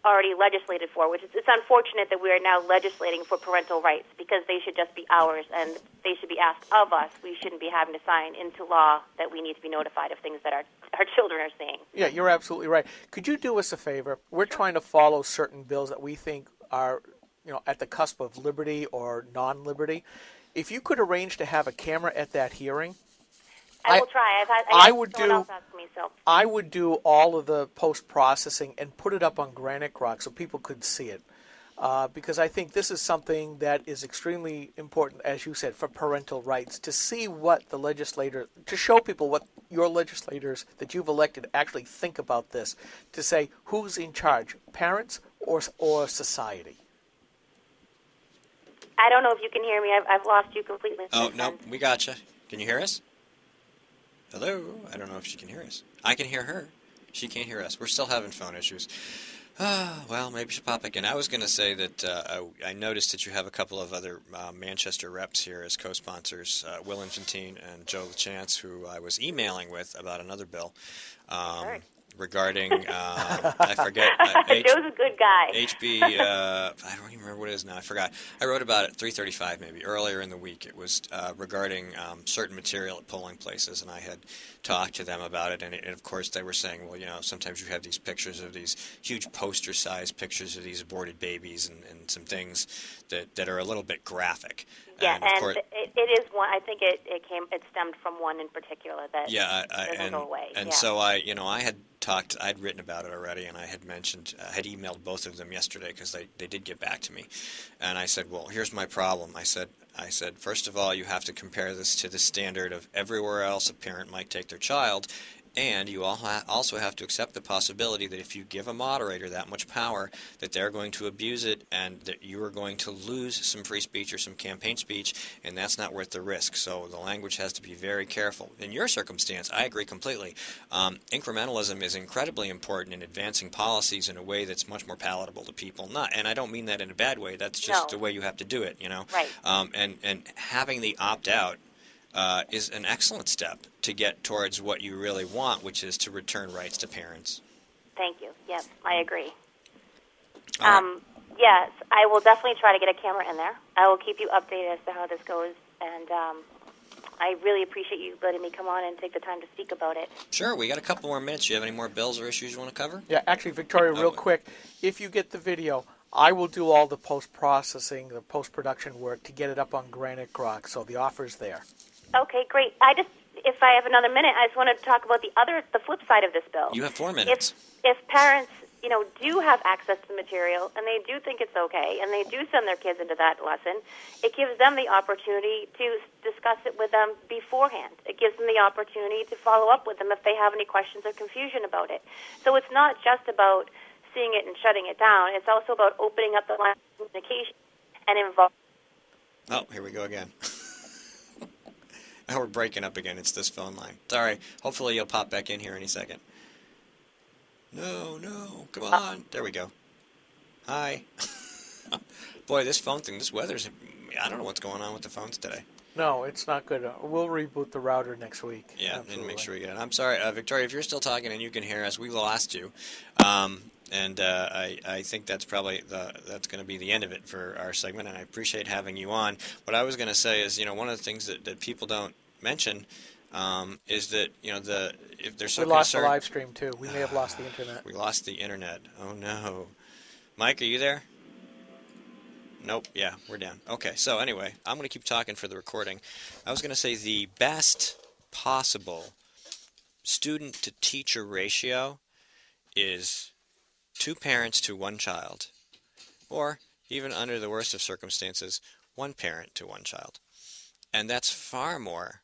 already legislated for, which it's unfortunate that we are now legislating for parental rights because they should just be ours and they should be asked of us. We shouldn't be having to sign into law that we need to be notified of things that our children are seeing. Yeah, you're absolutely right. Could you do us a favor? We're trying to follow certain bills that we think are, at the cusp of liberty or non-liberty. If you could arrange to have a camera at that hearing, I will try. I would do all of the post-processing and put it up on Granite Grok so people could see it. Because I think this is something that is extremely important, as you said, for parental rights, to see what the legislator, to show people what your legislators that you've elected actually think about this, to say who's in charge, parents or society. I don't know if you can hear me. I've lost you completely. Oh, no, we got you. Can you hear us? Hello? I don't know if she can hear us. I can hear her. She can't hear us. We're still having phone issues. Well, maybe she'll pop again. I was going to say that I noticed that you have a couple of other Manchester reps here as co-sponsors, Will Infantine and Joe LaChance, who I was emailing with about another bill. Regarding, I forget. Joe's a good guy. HB, I don't even remember what it is now. I forgot. I wrote about it 3:35 maybe earlier in the week. It was regarding certain material at polling places, and I had talked to them about it. And of course, they were saying, well, sometimes you have these pictures of these huge poster-sized pictures of these aborted babies and some things that are a little bit graphic. Yeah, and of course, it is one. I think it stemmed from one in particular that doesn't go away. And so I had talked. I'd written about it already, and I had mentioned, had emailed both of them yesterday because they did get back to me, and I said, well, here's my problem. I said, first of all, you have to compare this to the standard of everywhere else a parent might take their child. And you also have to accept the possibility that if you give a moderator that much power, that they're going to abuse it and that you are going to lose some free speech or some campaign speech, and that's not worth the risk. So the language has to be very careful. In your circumstance, I agree completely. Incrementalism is incredibly important in advancing policies in a way that's much more palatable to people. And I don't mean that in a bad way. That's just the way you have to do it, Right. And having the opt-out is an excellent step to get towards what you really want, which is to return rights to parents. Thank you. Yes, I agree. Right. Yes, I will definitely try to get a camera in there. I will keep you updated as to how this goes, and I really appreciate you letting me come on and take the time to speak about it. Sure, we got a couple more minutes. Do you have any more bills or issues you want to cover? Yeah, actually, Victoria, real quick, if you get the video, I will do all the post-processing, the post-production work to get it up on Granite Grok, so the offer's there. Okay, great. If I have another minute, I just want to talk about the flip side of this bill. You have 4 minutes. If parents, do have access to the material and they do think it's okay and they do send their kids into that lesson, it gives them the opportunity to discuss it with them beforehand. It gives them the opportunity to follow up with them if they have any questions or confusion about it. So it's not just about seeing it and shutting it down. It's also about opening up the line of communication and involving. Oh, here we go again. Now we're breaking up again. It's this phone line. Sorry. Hopefully you'll pop back in here any second. No. Come on. There we go. Hi. Boy, this phone thing, this weather's... I don't know what's going on with the phones today. No, it's not good. We'll reboot the router next week. Yeah, and make sure we get it. I'm sorry, Victoria, if you're still talking and you can hear us, we lost you. And I think that's probably that's going to be the end of it for our segment, and I appreciate having you on. What I was going to say is, one of the things that people don't mention is that if there's so we lost the concerned, live stream too. We may have lost the internet. We lost the internet. Oh no, Mike, are you there? Nope. Yeah, we're down. Okay. So anyway, I'm going to keep talking for the recording. I was going to say the best possible student-to-teacher ratio is 2 parents to 1 child, or even under the worst of circumstances, 1 parent to 1 child. And that's far more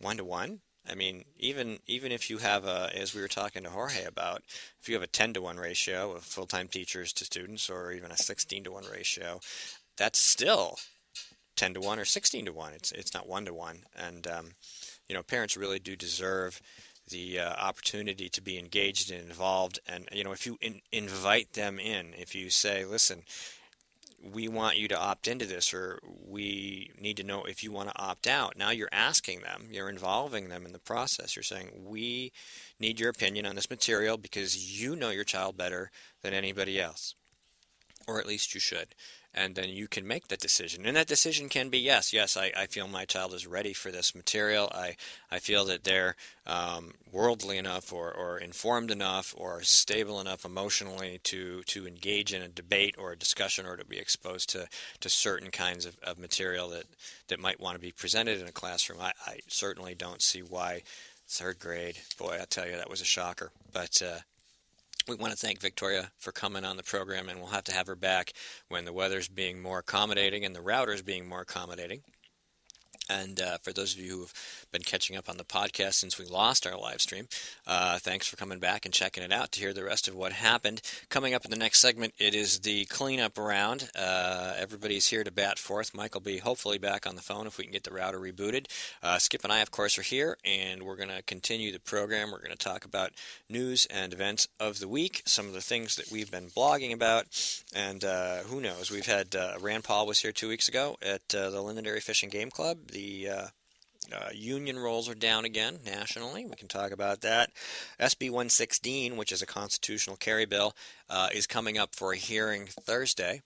1-to-1. I mean, even if you have as we were talking to Jorge about, if you have a 10-to-1 ratio of full-time teachers to students, or even a 16-to-1 ratio, that's still 10-to-1 or 16-to-1. It's not 1-to-1. And parents really do deserve the opportunity to be engaged and involved. And if you invite them in, if you say, listen, we want you to opt into this, or we need to know if you want to opt out. Now you're asking them, you're involving them in the process. You're saying, we need your opinion on this material because you know your child better than anybody else, or at least you should. And then you can make that decision. And that decision can be, yes, I feel my child is ready for this material. I feel that they're worldly enough or informed enough or stable enough emotionally to engage in a debate or a discussion, or to be exposed to certain kinds of material that might want to be presented in a classroom. I certainly don't see why 3rd grade, boy, I tell you, that was a shocker. But we want to thank Victoria for coming on the program, and we'll have to have her back when the weather's being more accommodating and the router's being more accommodating. And for those of you who have been catching up on the podcast since we lost our live stream, thanks for coming back and checking it out to hear the rest of what happened. Coming up in the next segment, it is the cleanup round. Everybody's here to bat fourth. Mike will be hopefully back on the phone if we can get the router rebooted. Skip and I, of course, are here, and we're going to continue the program. We're going to talk about news and events of the week, some of the things that we've been blogging about, and who knows. We've had Rand Paul was here 2 weeks ago at the Londonderry Fish and Game Club. The union rolls are down again nationally. We can talk about that. SB 116, which is a constitutional carry bill, is coming up for a hearing Thursday.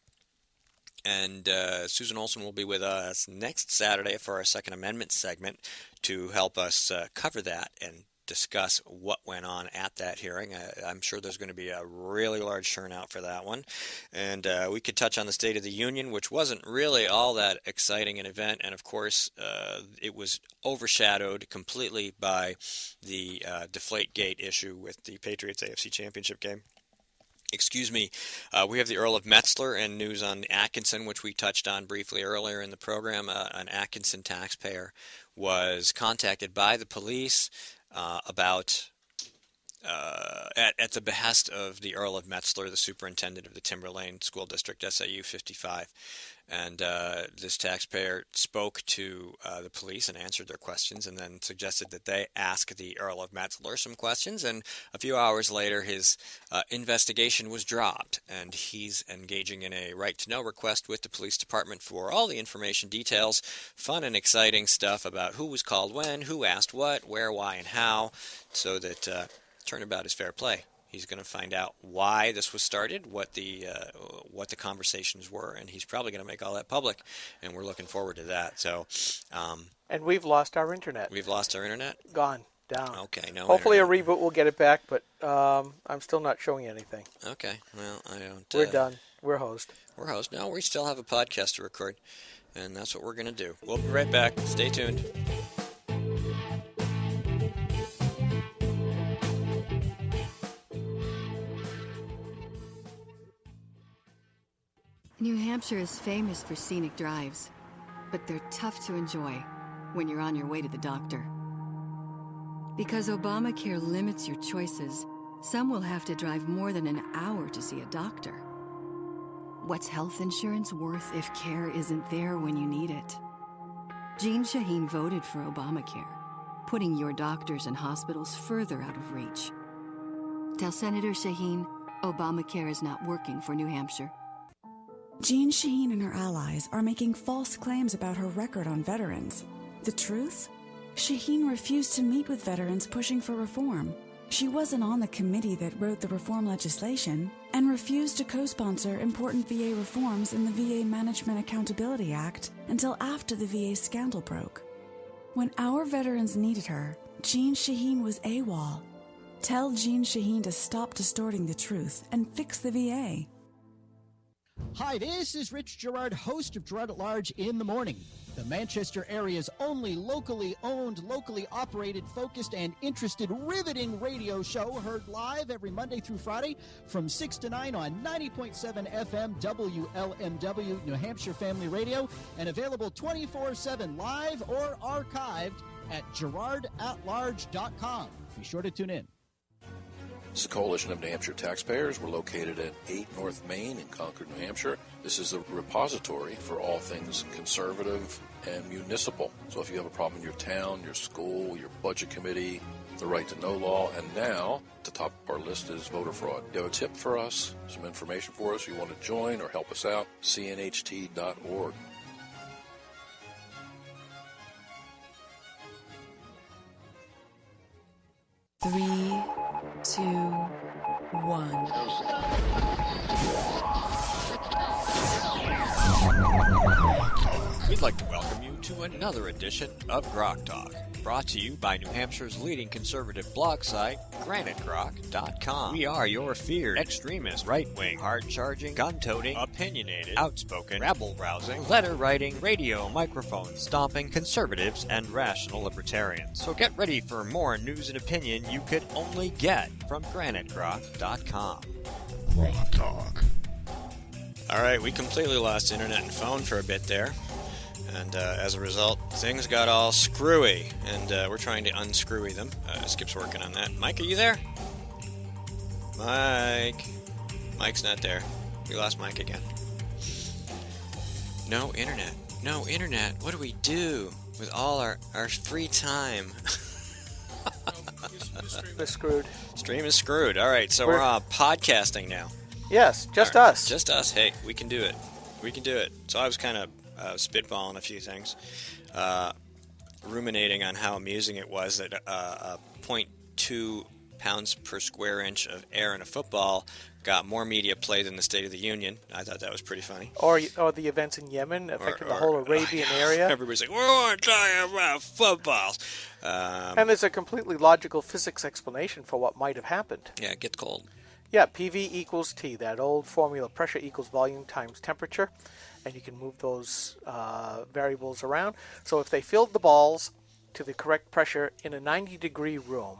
And Susan Olson will be with us next Saturday for our Second Amendment segment to help us cover that and discuss what went on at that hearing. I'm sure there's going to be a really large turnout for that one. And we could touch on the State of the Union, which wasn't really all that exciting an event. And, of course, it was overshadowed completely by the Deflategate issue with the Patriots AFC Championship game. Excuse me. We have the Earl of Metzler and news on Atkinson, which we touched on briefly earlier in the program. An Atkinson taxpayer was contacted by the police about at the behest of the Earl of Metzler, the superintendent of the Timberlane School District, SAU 55. And this taxpayer spoke to the police and answered their questions, and then suggested that they ask the Earl of Metzler some questions. And a few hours later, his investigation was dropped, and he's engaging in a right-to-know request with the police department for all the information, details, fun and exciting stuff about who was called when, who asked what, where, why, and how, so that turnabout is fair play. He's going to find out why this was started, what the conversations were, and he's probably going to make all that public, and we're looking forward to that. So, and we've lost our internet. We've lost our internet? Gone. Down. Okay, no. Hopefully internet. A reboot will get it back, but I'm still not showing anything. Okay, well, I don't... We're done. We're hosed. We're hosed. No, we still have a podcast to record, and that's what we're going to do. We'll be right back. Stay tuned. New Hampshire is famous for scenic drives, but they're tough to enjoy when you're on your way to the doctor. Because Obamacare limits your choices, some will have to drive more than an hour to see a doctor. What's health insurance worth if care isn't there when you need it? Jean Shaheen voted for Obamacare, putting your doctors and hospitals further out of reach. Tell Senator Shaheen Obamacare is not working for New Hampshire. Jean Shaheen and her allies are making false claims about her record on veterans. The truth? Shaheen refused to meet with veterans pushing for reform. She wasn't on the committee that wrote the reform legislation and refused to co-sponsor important VA reforms in the VA Management Accountability Act until after the VA scandal broke. When our veterans needed her, Jean Shaheen was AWOL. Tell Jean Shaheen to stop distorting the truth and fix the VA. Hi, this is Rich Gerard, host of Gerard at Large in the Morning, the Manchester area's only locally owned, locally operated, focused, and interested riveting radio show, heard live every Monday through Friday from 6 to 9 on 90.7 FM WLMW New Hampshire Family Radio, and available 24/7 live or archived at gerardatlarge.com. Be sure to tune in. This is the Coalition of New Hampshire Taxpayers. We're located at 8 North Main in Concord, New Hampshire. This is the repository for all things conservative and municipal. So if you have a problem in your town, your school, your budget committee, the right to know law, and now at the top of our list is voter fraud. You have a tip for us, some information for us, you want to join or help us out, cnht.org. Three, 2, 1. We'd like to welcome you to another edition of GrokTALK, brought to you by New Hampshire's leading conservative blog site, GraniteGrok.com. We are your feared extremist, right-wing, hard-charging, gun-toting, opinionated, outspoken, rabble-rousing, letter-writing, radio microphone stomping conservatives and rational libertarians. So get ready for more news and opinion you could only get from GraniteGrok.com. GrokTALK. All right, we completely lost internet and phone for a bit there. And as a result, things got all screwy, and we're trying to unscrewy them. Skip's working on that. Mike, are you there? Mike. Mike's not there. We lost Mike again. No internet. No internet. What do we do with all our free time? Stream is screwed. Stream is screwed. All right, so we're podcasting now. Yes, just us. Just us. Hey, we can do it. We can do it. So I was kind of spitballing a few things, ruminating on how amusing it was that 0.2 pounds per square inch of air in a football got more media play than the State of the Union. I thought that was pretty funny. Or the events in Yemen affecting the whole Arabian area. Everybody's like, we want to talk about footballs. And there's a completely logical physics explanation for what might have happened. Yeah, it gets cold. Yeah, PV equals T, that old formula, pressure equals volume times temperature. And you can move those variables around. So if they filled the balls to the correct pressure in a 90-degree room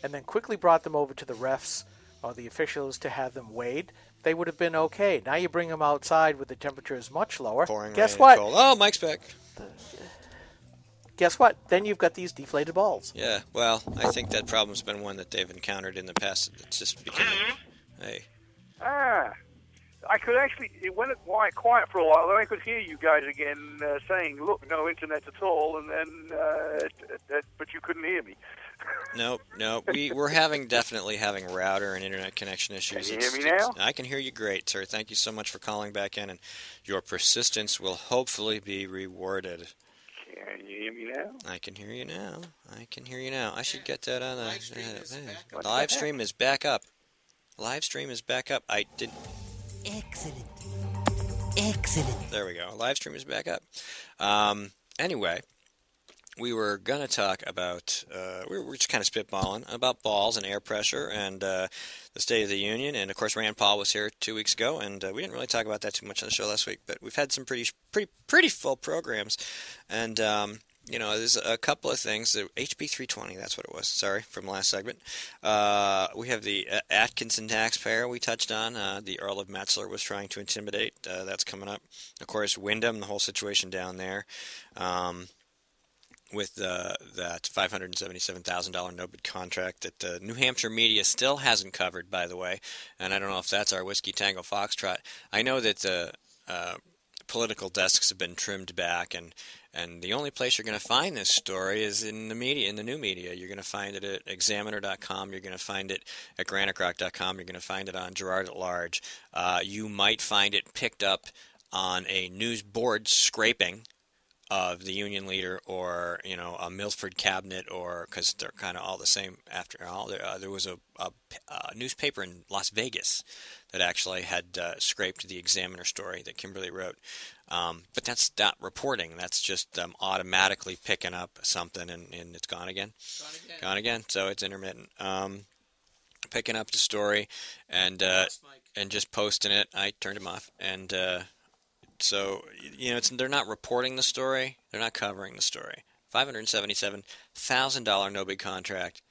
and then quickly brought them over to the refs or the officials to have them weighed, they would have been okay. Now you bring them outside where the temperature is much lower. Guess what? Cold. Oh, Mike's back. Guess what? Then you've got these deflated balls. Yeah, well, I think that problem's been one that they've encountered in the past. It's just become hey. I could actually, it went quiet for a while, then I could hear you guys again saying, look, no internet at all, and then, but you couldn't hear me. No, we're definitely having router and internet connection issues. Can you hear me now? I can hear you great, sir. Thank you so much for calling back in, and your persistence will hopefully be rewarded. Can you hear me now? I can hear you now. I should get that on the live stream is back up. I didn't... Excellent. There we go. Live stream is back up. Anyway, we were going to talk about, we were just kind of spitballing about balls and air pressure and the State of the Union. And, of course, Rand Paul was here 2 weeks ago, and we didn't really talk about that too much on the show last week. But we've had some pretty full programs. And, there's a couple of things. HB 320, that's what it was. Sorry, from last segment. We have the Atkinson taxpayer we touched on. The Earl of Metzler was trying to intimidate. That's coming up. Of course, Wyndham, the whole situation down there. With that $577,000 no-bid contract that New Hampshire media still hasn't covered, by the way. And I don't know if that's our Whiskey Tango Foxtrot. I know that the political desks have been trimmed back, and the only place you're going to find this story is in the media, in the new media. You're going to find it at Examiner.com. You're going to find it at GraniteGrok.com. You're going to find it on Gerard at Large. You might find it picked up on a news board scraping of the union leader or, a Milford cabinet, or because they're kind of all the same after all. There was a newspaper in Las Vegas that actually had scraped the Examiner story that Kimberly wrote. But that's not reporting. That's just automatically picking up something, and it's gone again. Gone again. So it's intermittent. Picking up the story and just posting it. I turned him off. And so, they're not reporting the story. They're not covering the story. $577,000 no bid contract.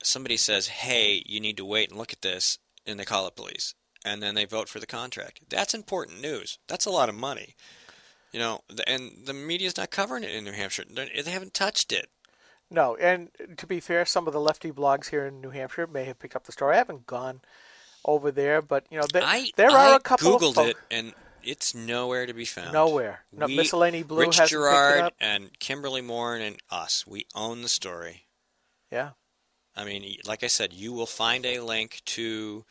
Somebody says, hey, you need to wait and look at this, and they call the police. And then they vote for the contract. That's important news. That's a lot of money. And the media's not covering it in New Hampshire. They haven't touched it. No, and to be fair, some of the lefty blogs here in New Hampshire may have picked up the story. I haven't gone over there, but, there are a couple of Googled it, and it's nowhere to be found. Nowhere. No, Miscellany Blue Rich hasn't Gerard picked it up. and Kimberly Moore and us, we own the story. Yeah. I mean, like I said, you will find a link to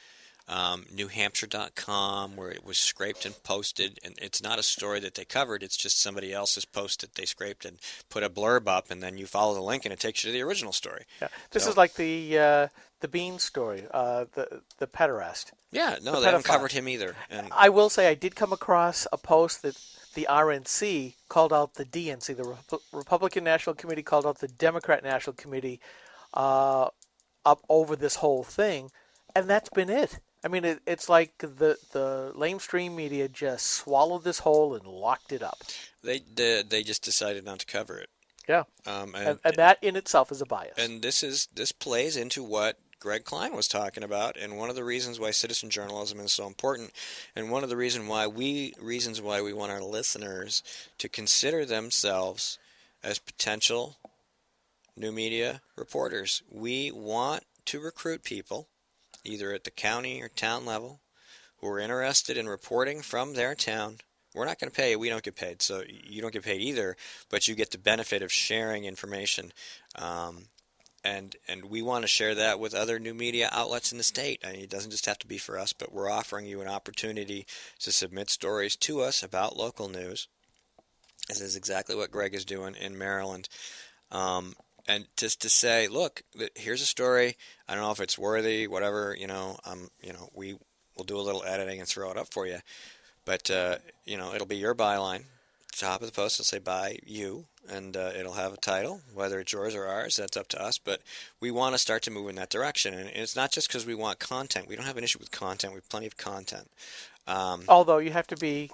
newhampshire.com where it was scraped and posted, and it's not a story that they covered. It's just somebody else's post that they scraped and put a blurb up, and then you follow the link and it takes you to the original story. Yeah. This is like the Bean story, the pederast. Yeah, no, they haven't covered him either. And I will say I did come across a post that the RNC called out the DNC, the Republican National Committee called out the Democrat National Committee up over this whole thing, and that's been it. I mean, it's like the lamestream media just swallowed this whole and locked it up. They just decided not to cover it. Yeah, and that in itself is a bias. And this plays into what Greg Kline was talking about, and one of the reasons why citizen journalism is so important, and one of the reasons why we want our listeners to consider themselves as potential new media reporters. We want to recruit people, either at the county or town level, who are interested in reporting from their town. We're not going to pay you. We don't get paid, so you don't get paid either, but you get the benefit of sharing information. And we want to share that with other new media outlets in the state. I mean, it doesn't just have to be for us, but we're offering you an opportunity to submit stories to us about local news. This is exactly what Greg is doing in Maryland. And just to say, look, here's a story. I don't know if it's worthy, whatever. We will do a little editing and throw it up for you. But it'll be your byline. Top of the post will say by you, and it'll have a title. Whether it's yours or ours, that's up to us. But we want to start to move in that direction. And it's not just because we want content. We don't have an issue with content. We have plenty of content. Although you have to be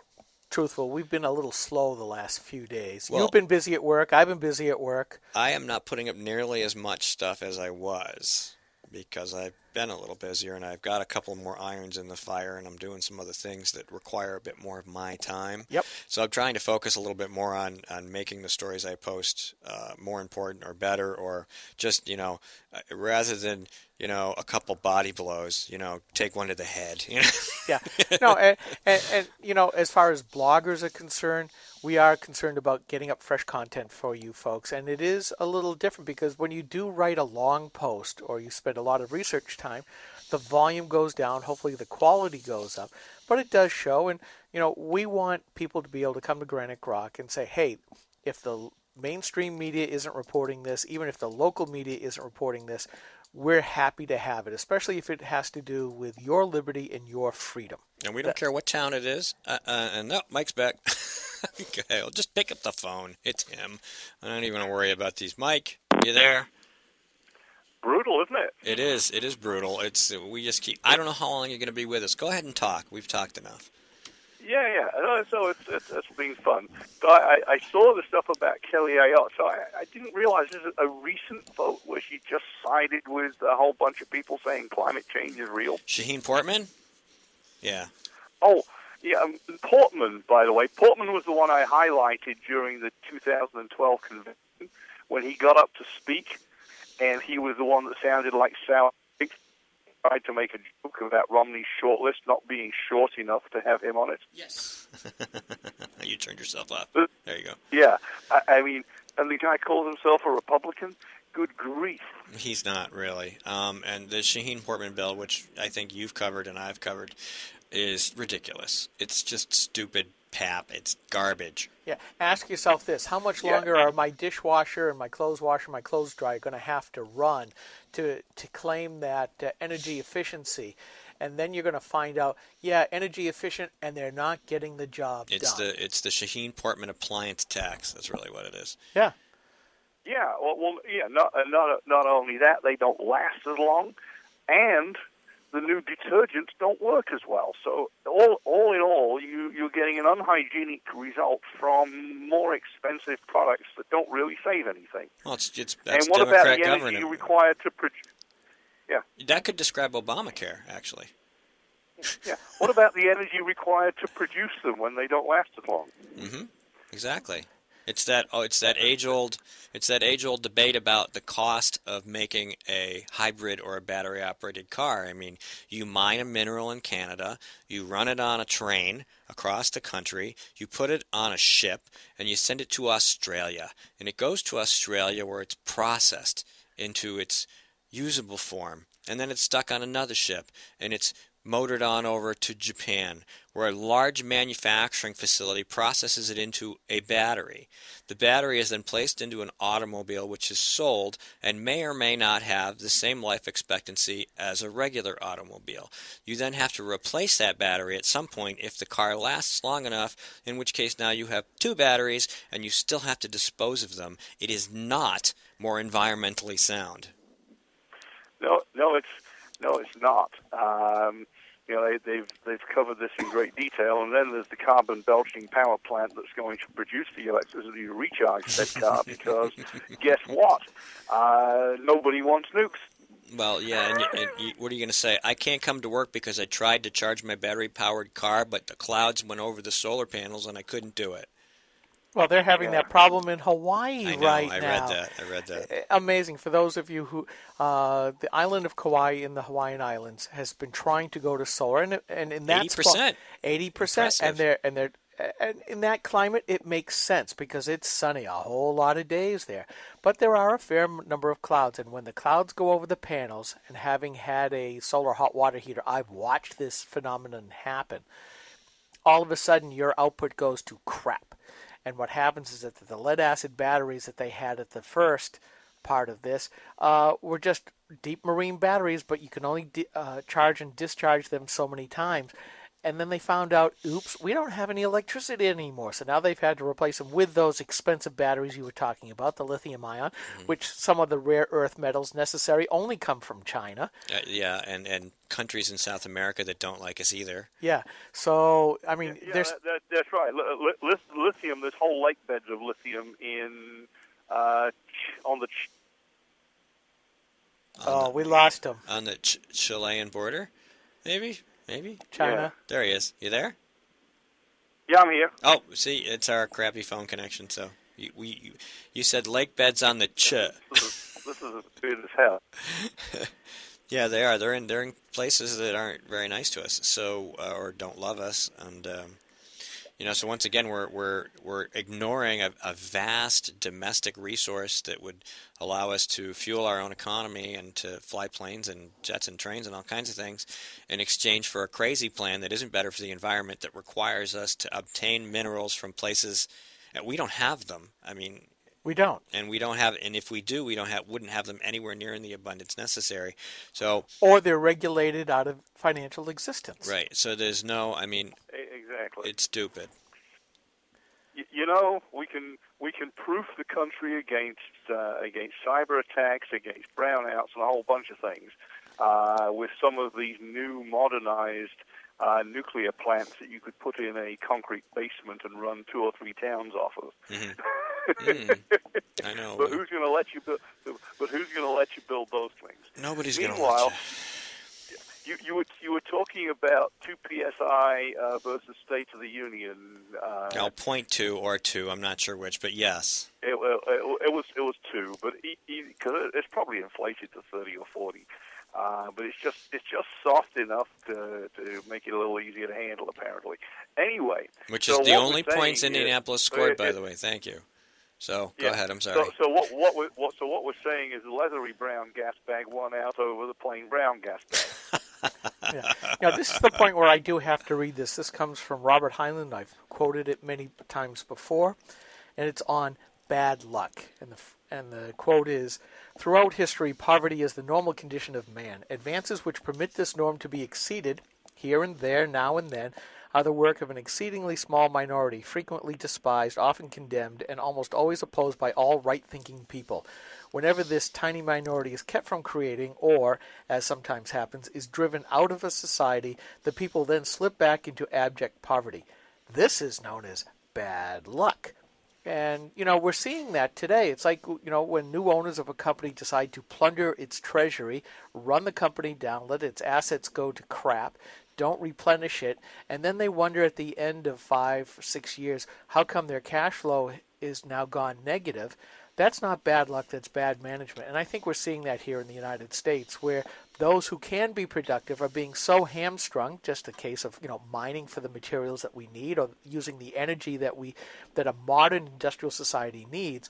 truthful, we've been a little slow the last few days. Well, you've been busy at work. I've been busy at work. I am not putting up nearly as much stuff as I was because I've been a little busier, and I've got a couple more irons in the fire, and I'm doing some other things that require a bit more of my time. Yep. So I'm trying to focus a little bit more on making the stories I post more important or better, or just, rather than, a couple body blows, take one to the head. Yeah. No, and as far as bloggers are concerned, we are concerned about getting up fresh content for you folks. And it is a little different because when you do write a long post or you spend a lot of research time, the volume goes down. Hopefully the quality goes up. But it does show. And, we want people to be able to come to Granite Rock and say, hey, if the mainstream media isn't reporting this, even if the local media isn't reporting this, we're happy to have it, especially if it has to do with your liberty and your freedom. And we don't care what town it is. And no, Mike's back. Okay, I'll just pick up the phone. It's him. I don't even worry about these. Mike, you there? Brutal, isn't it? It is. It is brutal. We just keep. I don't know how long you're going to be with us. Go ahead and talk. We've talked enough. Yeah. So it's been fun. So I saw the stuff about Kelly Ayotte. So I didn't realize there's a recent vote where she just sided with a whole bunch of people saying climate change is real. Shaheen Portman? Yeah. Oh, yeah. Portman, by the way. Portman was the one I highlighted during the 2012 convention when he got up to speak, and he was the one that sounded like sour pig. Tried to make a joke about Romney's shortlist not being short enough to have him on it. Yes. You turned yourself off. There you go. Yeah. I mean, and the guy calls himself a Republican? Good grief. He's not, really. And the Shaheen Portman bill, which I think you've covered and I've covered, is ridiculous. It's just stupid pap. It's garbage. Yeah. Ask yourself this: how much longer are my dishwasher and my clothes washer, and my clothes dryer going to have to run to claim that energy efficiency? And then you're going to find out, energy efficient, and they're not getting the job done. It's the Shaheen-Portman appliance tax. That's really what it is. Yeah. Yeah. Not only that, they don't last as long, and the new detergents don't work as well. So all in all, you're getting an unhygienic result from more expensive products that don't really save anything. Well, that's and what Democrat about the government. energy required to produce? Yeah. That could describe Obamacare, actually. Yeah. What about the energy required to produce them when they don't last as long? Mm-hmm. Exactly. It's that age-old debate about the cost of making a hybrid or a battery-operated car. I mean, you mine a mineral in Canada, you run it on a train across the country, you put it on a ship, and you send it to Australia. And it goes to Australia where it's processed into its usable form. And then it's stuck on another ship, and it's motored on over to Japan, where a large manufacturing facility processes it into a battery. The battery is then placed into an automobile, which is sold and may or may not have the same life expectancy as a regular automobile. You then have to replace that battery at some point if the car lasts long enough, in which case now you have two batteries and you still have to dispose of them. It is not more environmentally sound. No, it's not. They've covered this in great detail, and then there's the carbon belching power plant that's going to produce the electricity to recharge that car. Because guess what? Nobody wants nukes. Well, yeah, and what are you going to say? I can't come to work because I tried to charge my battery-powered car, but the clouds went over the solar panels and I couldn't do it. Well, they're having that problem in Hawaii right now. I read that. Amazing. For those of you who, the island of Kauai in the Hawaiian Islands has been trying to go to solar, and in that 80%. 80%, and in that climate, it makes sense because it's sunny a whole lot of days there. But there are a fair number of clouds, and when the clouds go over the panels, and having had a solar hot water heater, I've watched this phenomenon happen. All of a sudden, your output goes to crap. And what happens is that the lead-acid batteries that they had at the first part of this were just deep marine batteries, but you can only charge and discharge them so many times. And then they found out, oops, we don't have any electricity anymore. So now they've had to replace them with those expensive batteries you were talking about, the lithium-ion, which some of the rare earth metals necessary only come from China. And countries in South America that don't like us either. Yeah, so, I mean, there's... That's right. Lithium, there's whole lake beds of lithium on the... we lost him. On the Chilean border, maybe? China. Yeah. There he is. You there? Yeah, I'm here. Oh, see, it's our crappy phone connection. So you said lake beds on the This is as good as hell. Yeah, they are. They're in places that aren't very nice to us, so or don't love us, and so once again we're ignoring a vast domestic resource that would allow us to fuel our own economy and to fly planes and jets and trains and all kinds of things in exchange for a crazy plan that isn't better for the environment, that requires us to obtain minerals from places that we don't have them. I mean, we don't. And we don't have, and if we do, wouldn't have them anywhere near in the abundance necessary. So, or they're regulated out of financial existence. Right. So there's no, exactly. It's stupid. We can proof the country against cyber attacks, against brownouts, and a whole bunch of things with some of these new modernized nuclear plants that you could put in a concrete basement and run 2 or 3 towns off of. I know. But who's going to let you build? But who's going to let you build those things? Nobody's going to let Meanwhile, you. You were talking about 2 PSI versus State of the Union. 0.2 or 2. I'm not sure which, but yes. It was 2, but because it's probably inflated to 30 or 40. But it's just soft enough to make it a little easier to handle, apparently. Anyway, which is the only points Indianapolis scored, by the way. Thank you. So go ahead. I'm sorry. So what we're saying is the leathery brown gas bag won out over the plain brown gas bag. Yeah. Now, this is the point where I do have to read this. This comes from Robert Heinlein. I've quoted it many times before, and it's on bad luck. And the quote is, "Throughout history, poverty is the normal condition of man. Advances which permit this norm to be exceeded, here and there, now and then, are the work of an exceedingly small minority, frequently despised, often condemned, and almost always opposed by all right-thinking people. Whenever this tiny minority is kept from creating, or, as sometimes happens, is driven out of a society, the people then slip back into abject poverty. This is known as bad luck." And, we're seeing that today. It's like, when new owners of a company decide to plunder its treasury, run the company down, let its assets go to crap, don't replenish it, and then they wonder at the end of 5 or 6 years, how come their cash flow is now gone negative? That's not bad luck, that's bad management. And I think we're seeing that here in the United States, where those who can be productive are being so hamstrung, just a case of, mining for the materials that we need, or using the energy that a modern industrial society needs,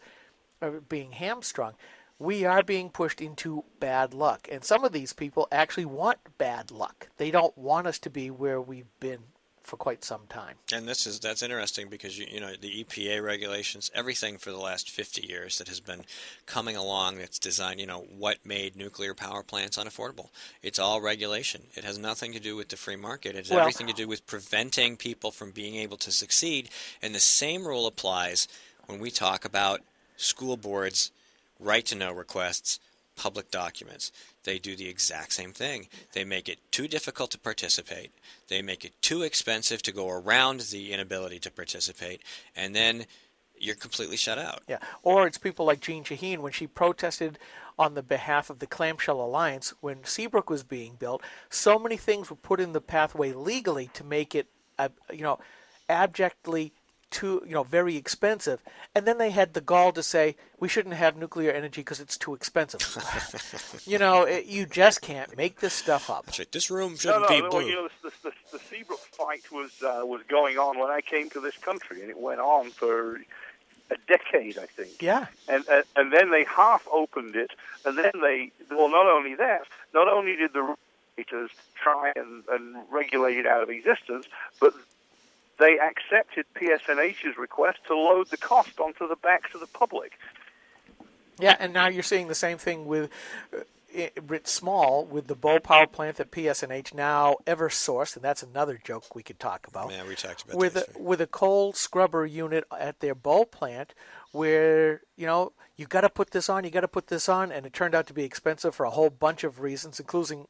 are being hamstrung. We are being pushed into bad luck. And some of these people actually want bad luck. They don't want us to be where we've been for quite some time. And that's interesting because the EPA regulations, everything for the last 50 years that has been coming along that's designed, what made nuclear power plants unaffordable. It's all regulation. It has nothing to do with the free market. It has everything to do with preventing people from being able to succeed. And the same rule applies when we talk about school boards' right-to-know requests, public documents. They do the exact same thing. They make it too difficult to participate. They make it too expensive to go around the inability to participate, and then you're completely shut out. Yeah, or it's people like Jean Shaheen when she protested on the behalf of the Clamshell Alliance when Seabrook was being built. So many things were put in the pathway legally to make it, abjectly too, very expensive, and then they had the gall to say we shouldn't have nuclear energy because it's too expensive. You just can't make this stuff up. That's right. This room shouldn't be blue. The Seabrook fight was going on when I came to this country, and it went on for a decade, I think. Yeah. And then they half opened it, and then not only that, not only did the regulators try and regulate it out of existence, but they accepted PSNH's request to load the cost onto the backs of the public. Yeah, and now you're seeing the same thing with writ small with the Bow Power Plant that PSNH now ever sourced, and that's another joke we could talk about. Yeah, we talked about with a coal scrubber unit at their Bow plant, where you got to put this on, and it turned out to be expensive for a whole bunch of reasons, including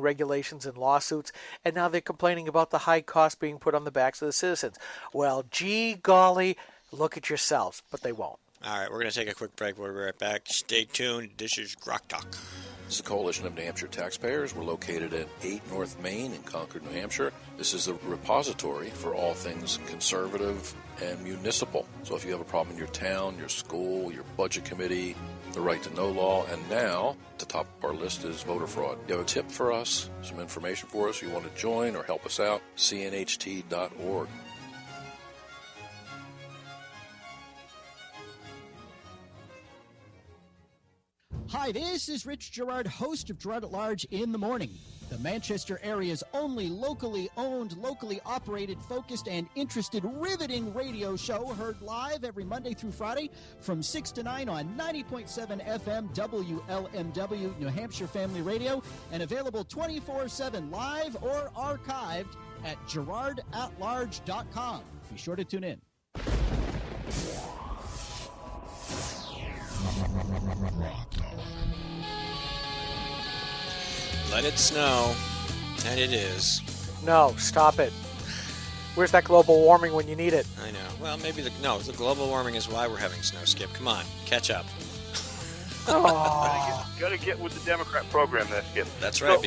regulations and lawsuits, and now they're complaining about the high cost being put on the backs of the citizens. Well, gee golly, look at yourselves, but they won't. All right, we're going to take a quick break. We'll be right back. Stay tuned. This is GrokTALK. This is a coalition of New Hampshire taxpayers. We're located at 8 North Main in Concord, New Hampshire. This is a repository for all things conservative and municipal. So if you have a problem in your town, your school, your budget committee, the right to know law, and now at the top of our list is voter fraud. You have a tip for us, some information for us, you want to join or help us out, cnht.org. Hi, this is Rich Gerard, host of Gerard at Large in the Morning, the Manchester area's only locally owned, locally operated, focused, and interested, riveting radio show, heard live every Monday through Friday from 6 to 9 on 90.7 FM WLMW, New Hampshire Family Radio, and available 24/7 live or archived at GerardAtLarge.com. Be sure to tune in. Let it snow, and it is. No, stop it. Where's that global warming when you need it? I know. Well, maybe the global warming is why we're having snow, Skip. Come on, catch up. Got to get with the Democrat program there, Skip. That's right,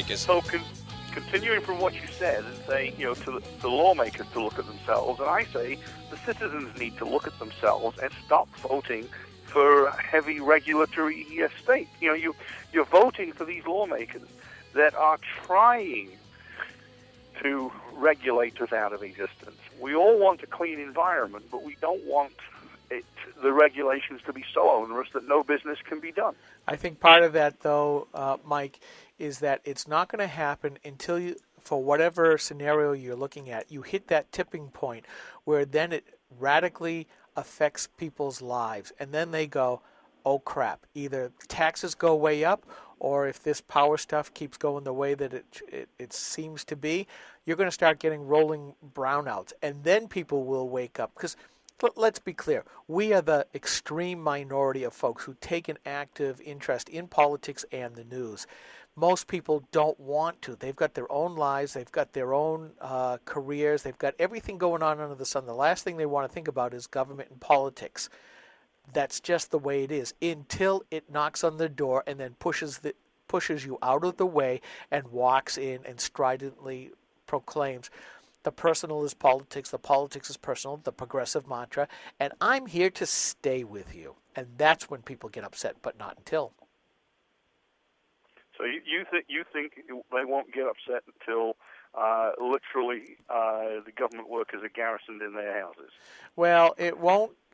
continuing from what you said and saying, to the lawmakers to look at themselves, and I say the citizens need to look at themselves and stop voting for heavy regulatory state. You're voting for these lawmakers that are trying to regulate us out of existence. We all want a clean environment, but we don't want the regulations to be so onerous that no business can be done. I think part of that, though, Mike, is that it's not going to happen until for whatever scenario you're looking at, you hit that tipping point where then it radically affects people's lives. And then they go, oh crap, either taxes go way up, or if this power stuff keeps going the way that it seems to be, you're going to start getting rolling brownouts. And then people will wake up. Because let's be clear, we are the extreme minority of folks who take an active interest in politics and the news. Most people don't want to. They've got their own lives. They've got their own careers. They've got everything going on under the sun. The last thing they want to think about is government and politics. That's just the way it is until it knocks on the door and then pushes you out of the way and walks in and stridently proclaims, the personal is politics, the politics is personal, the progressive mantra, and I'm here to stay with you. And that's when people get upset, but not until. So you think they won't get upset until literally the government workers are garrisoned in their houses? Well,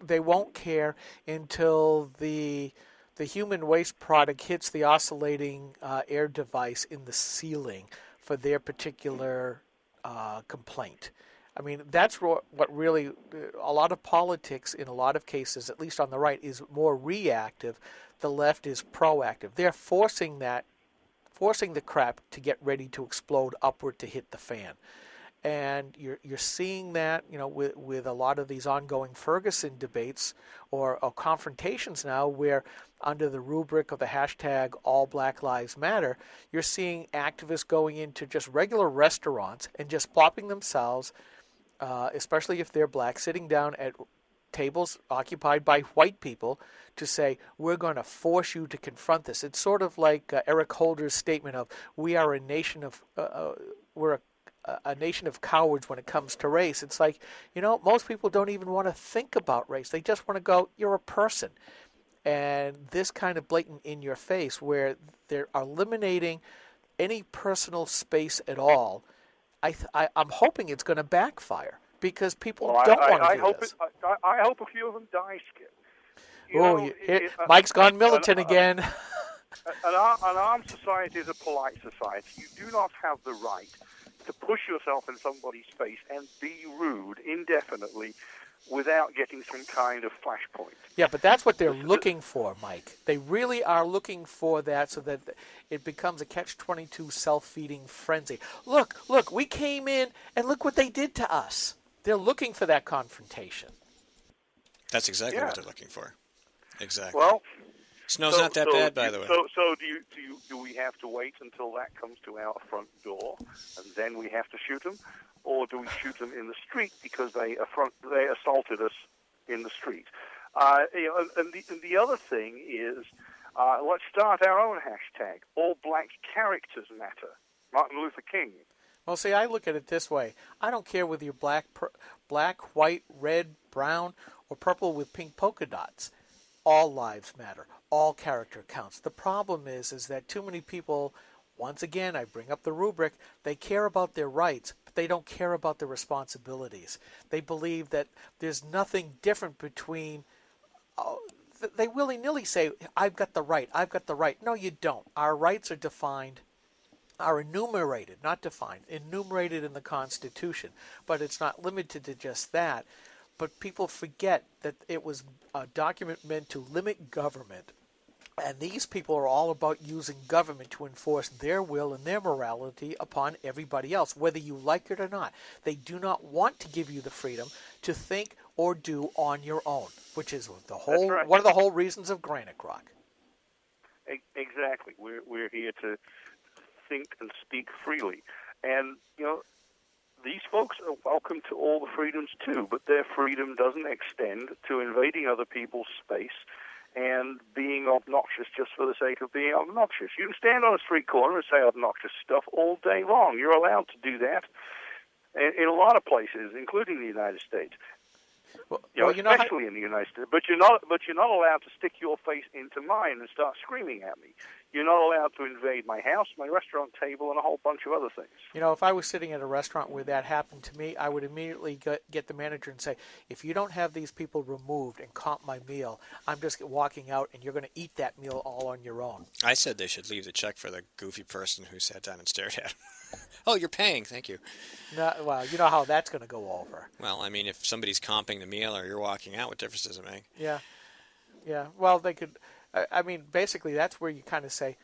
they won't care until the human waste product hits the oscillating air device in the ceiling for their particular complaint. I mean, that's what really, a lot of politics in a lot of cases, at least on the right, is more reactive. The left is proactive. They're forcing the crap to get ready to explode upward to hit the fan. And you're seeing that, with a lot of these ongoing Ferguson debates or confrontations now, where under the rubric of the hashtag All Black Lives Matter, you're seeing activists going into just regular restaurants and just plopping themselves, especially if they're black, sitting down at tables occupied by white people to say, we're going to force you to confront this. It's sort of like Eric Holder's statement of, we are a nation of, we're a nation of cowards when it comes to race. It's like, most people don't even want to think about race. They just want to go, you're a person. And this kind of blatant in your face where they're eliminating any personal space at all, I'm hoping it's going to backfire because people don't want to do this. I hope a few of them die, Skip. Mike's gone militant again. An armed society is a polite society. You do not have the right to push yourself in somebody's face and be rude indefinitely without getting some kind of flashpoint. Yeah, but that's what they're looking for, Mike. They really are looking for that so that it becomes a catch-22 self-feeding frenzy. Look, we came in and look what they did to us. They're looking for that confrontation. That's exactly what they're looking for. Exactly. Well, snow's not that bad, by the way. So do we have to wait until that comes to our front door and then we have to shoot them, or do we shoot them in the street because they assaulted us in the street? And the other thing is, let's start our own hashtag. All black characters matter. Martin Luther King. Well, see, I look at it this way. I don't care whether you're black, white, red, brown, or purple with pink polka dots. All lives matter. All character counts. The problem is that too many people, once again, I bring up the rubric, they care about their rights, but they don't care about their responsibilities. They believe that there's nothing different between, they willy-nilly say, I've got the right, I've got the right. No, you don't. Our rights are defined, are enumerated, not defined, enumerated in the Constitution. But it's not limited to just that. But people forget that it was a document meant to limit government. And these people are all about using government to enforce their will and their morality upon everybody else, whether you like it or not. They do not want to give you the freedom to think or do on your own, which is one of the whole reasons of Granite Rock. Exactly. We're here to think and speak freely. And, these folks are welcome to all the freedoms too, but their freedom doesn't extend to invading other people's space and being obnoxious just for the sake of being obnoxious. You can stand on a street corner and say obnoxious stuff all day long. You're allowed to do that in a lot of places, including the United States. Especially in the United States. But you're not allowed to stick your face into mine and start screaming at me. you're not allowed to invade my house, my restaurant table, and a whole bunch of other things. You know, if I was sitting at a restaurant where that happened to me, I would immediately get the manager and say, if you don't have these people removed and comp my meal, I'm just walking out and you're going to eat that meal all on your own. I said they should leave the check for the goofy person who sat down and stared at him. Oh, you're paying, thank you. No, well, you know how that's going to go over. Well, I mean, if somebody's comping the meal or you're walking out, what difference does it make? Yeah. Well, they could. I mean, basically, that's where you kind of say,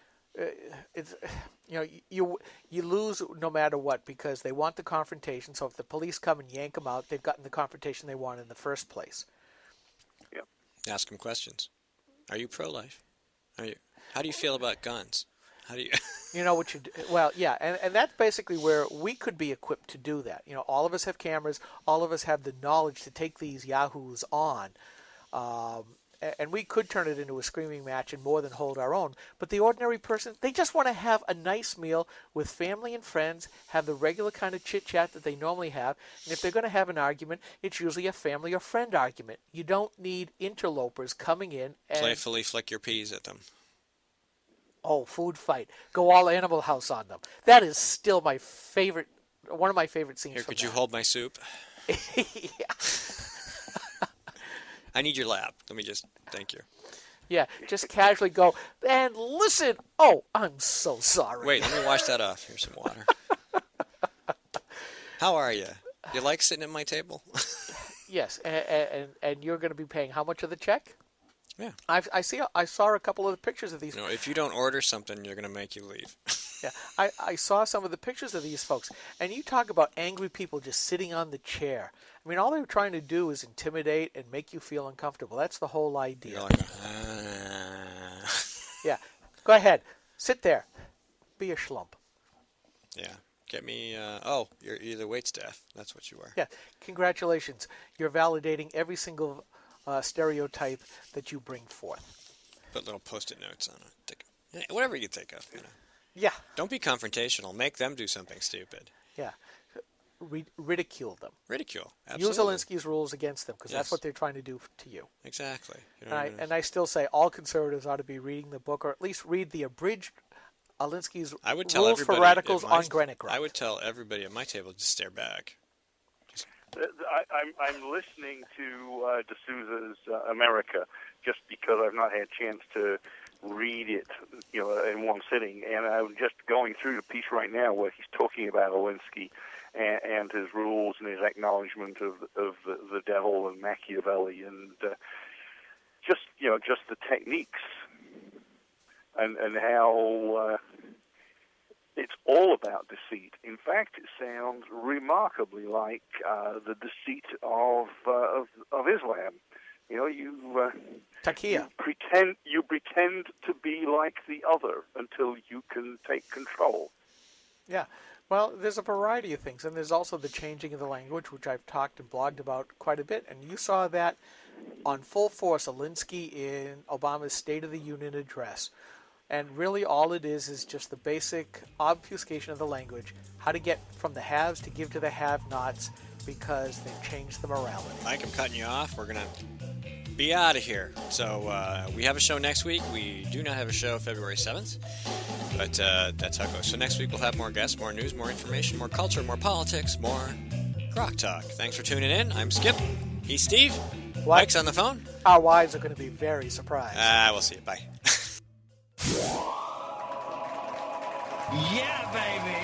it's, you know, you lose no matter what because they want the confrontation. So if the police come and yank them out, they've gotten the confrontation they want in the first place. Yep. Ask them questions. Are you pro-life? How do you feel about guns? How do you? You know what you do? Well, yeah, and that's basically where we could be equipped to do that. You know, all of us have cameras. All of us have the knowledge to take these yahoos on. And we could turn it into a screaming match and more than hold our own. But the ordinary person, they just want to have a nice meal with family and friends, have the regular kind of chit-chat that they normally have. And if they're going to have an argument, it's usually a family or friend argument. You don't need interlopers coming in and playfully flick your peas at them. Oh, food fight. Go all Animal House on them. That is still my favorite, one of my favorite scenes. Here, from could you that. hold my soup? Yeah. I need your lap. Let me just, thank you. Yeah, just casually go, and listen. Oh, I'm so sorry. Wait, let me wash that off. Here's some water. How are you? You like sitting at my table? Yes, and you're going to be paying how much of the check? Yeah. I saw a couple of the pictures of these. No, if you don't order something, you're going to make you leave. Yeah, I saw some of the pictures of these folks, and you talk about angry people just sitting on the chair. I mean, all they're trying to do is intimidate and make you feel uncomfortable. That's the whole idea. You're like, Yeah, go ahead, sit there, be a schlump. Yeah, get me. You're the wait staff. That's what you are. Yeah, congratulations. You're validating every single stereotype that you bring forth. Put little Post-it notes on it. Whatever you think of. You know. Yeah. Don't be confrontational. Make them do something stupid. Yeah. Ridicule them. Ridicule. Absolutely. Use Alinsky's rules against them because that's what they're trying to do to you. Exactly. You know, and I still say all conservatives ought to be reading the book or at least read the abridged Alinsky's Rules for Radicals on Grenick. I would tell everybody at my table to stare back. I'm listening to D'Souza's America just because I've not had a chance to read it, you know, in one sitting, and I'm just going through the piece right now where he's talking about Alinsky and his rules and his acknowledgement of the devil and Machiavelli and just the techniques and how it's all about deceit. In fact, it sounds remarkably like the deceit of Islam. You know, you pretend to be like the other until you can take control. Yeah. Well, there's a variety of things, and there's also the changing of the language, which I've talked and blogged about quite a bit, and you saw that on full force, Alinsky in Obama's State of the Union address. And really all it is just the basic obfuscation of the language, how to get from the haves to give to the have-nots because they've changed the morality. Mike, I'm cutting you off. We're going to be out of here. So we have a show next week. We do not have a show February 7th, but that's how it goes. So next week we'll have more guests, more news, more information, more culture, more politics, more GrokTALK. Thanks for tuning in. I'm Skip. He's Steve. What? Mike's on the phone. Our wives are going to be very surprised. We'll see you. Bye. Yeah, baby!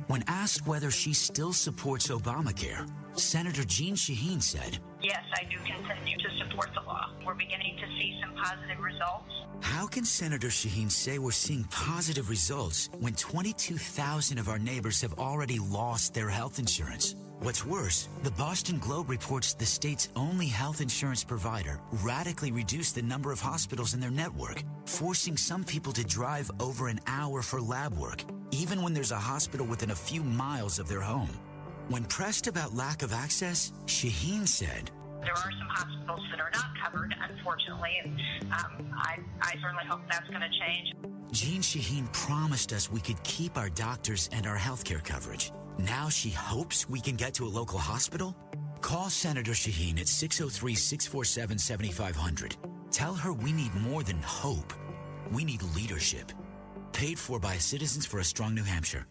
When asked whether she still supports Obamacare, Senator Jeanne Shaheen said, Yes, I do continue to support the law. We're beginning to see some positive results. How can Senator Shaheen say we're seeing positive results when 22,000 of our neighbors have already lost their health insurance? What's worse, the Boston Globe reports the state's only health insurance provider radically reduced the number of hospitals in their network, forcing some people to drive over an hour for lab work, even when there's a hospital within a few miles of their home. When pressed about lack of access, Shaheen said, There are some hospitals that are not covered, unfortunately, and I certainly hope that's going to change. Jeanne Shaheen promised us we could keep our doctors and our healthcare coverage. Now she hopes we can get to a local hospital? Call Senator Shaheen at 603-647-7500. Tell her we need more than hope. We need leadership. Paid for by Citizens for a Strong New Hampshire.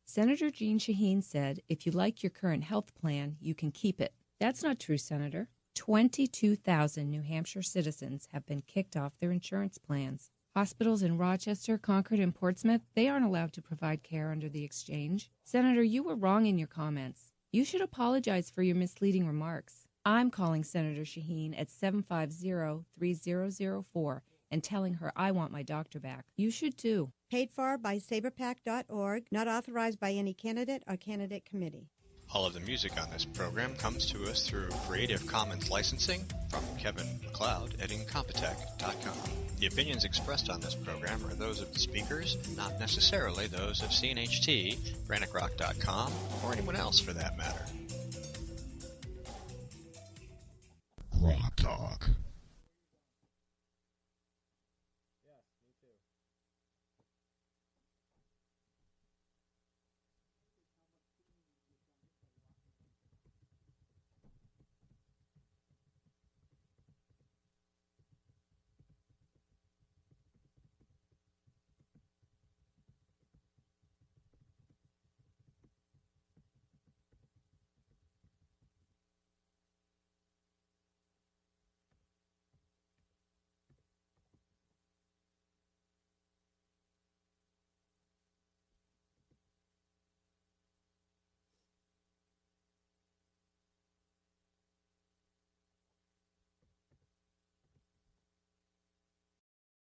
Senator Jean Shaheen said, if you like your current health plan, you can keep it. That's not true, Senator. 22,000 New Hampshire citizens have been kicked off their insurance plans. Hospitals in Rochester, Concord, and Portsmouth, they aren't allowed to provide care under the exchange. Senator, you were wrong in your comments. You should apologize for your misleading remarks. I'm calling Senator Shaheen at 750-3004 and telling her I want my doctor back. You should too. Paid for by saberpack.org, not authorized by any candidate or candidate committee. All of the music on this program comes to us through Creative Commons licensing from Kevin MacLeod at Incompetech.com. The opinions expressed on this program are those of the speakers, not necessarily those of CNHT, GrokTALK.com, or anyone else for that matter.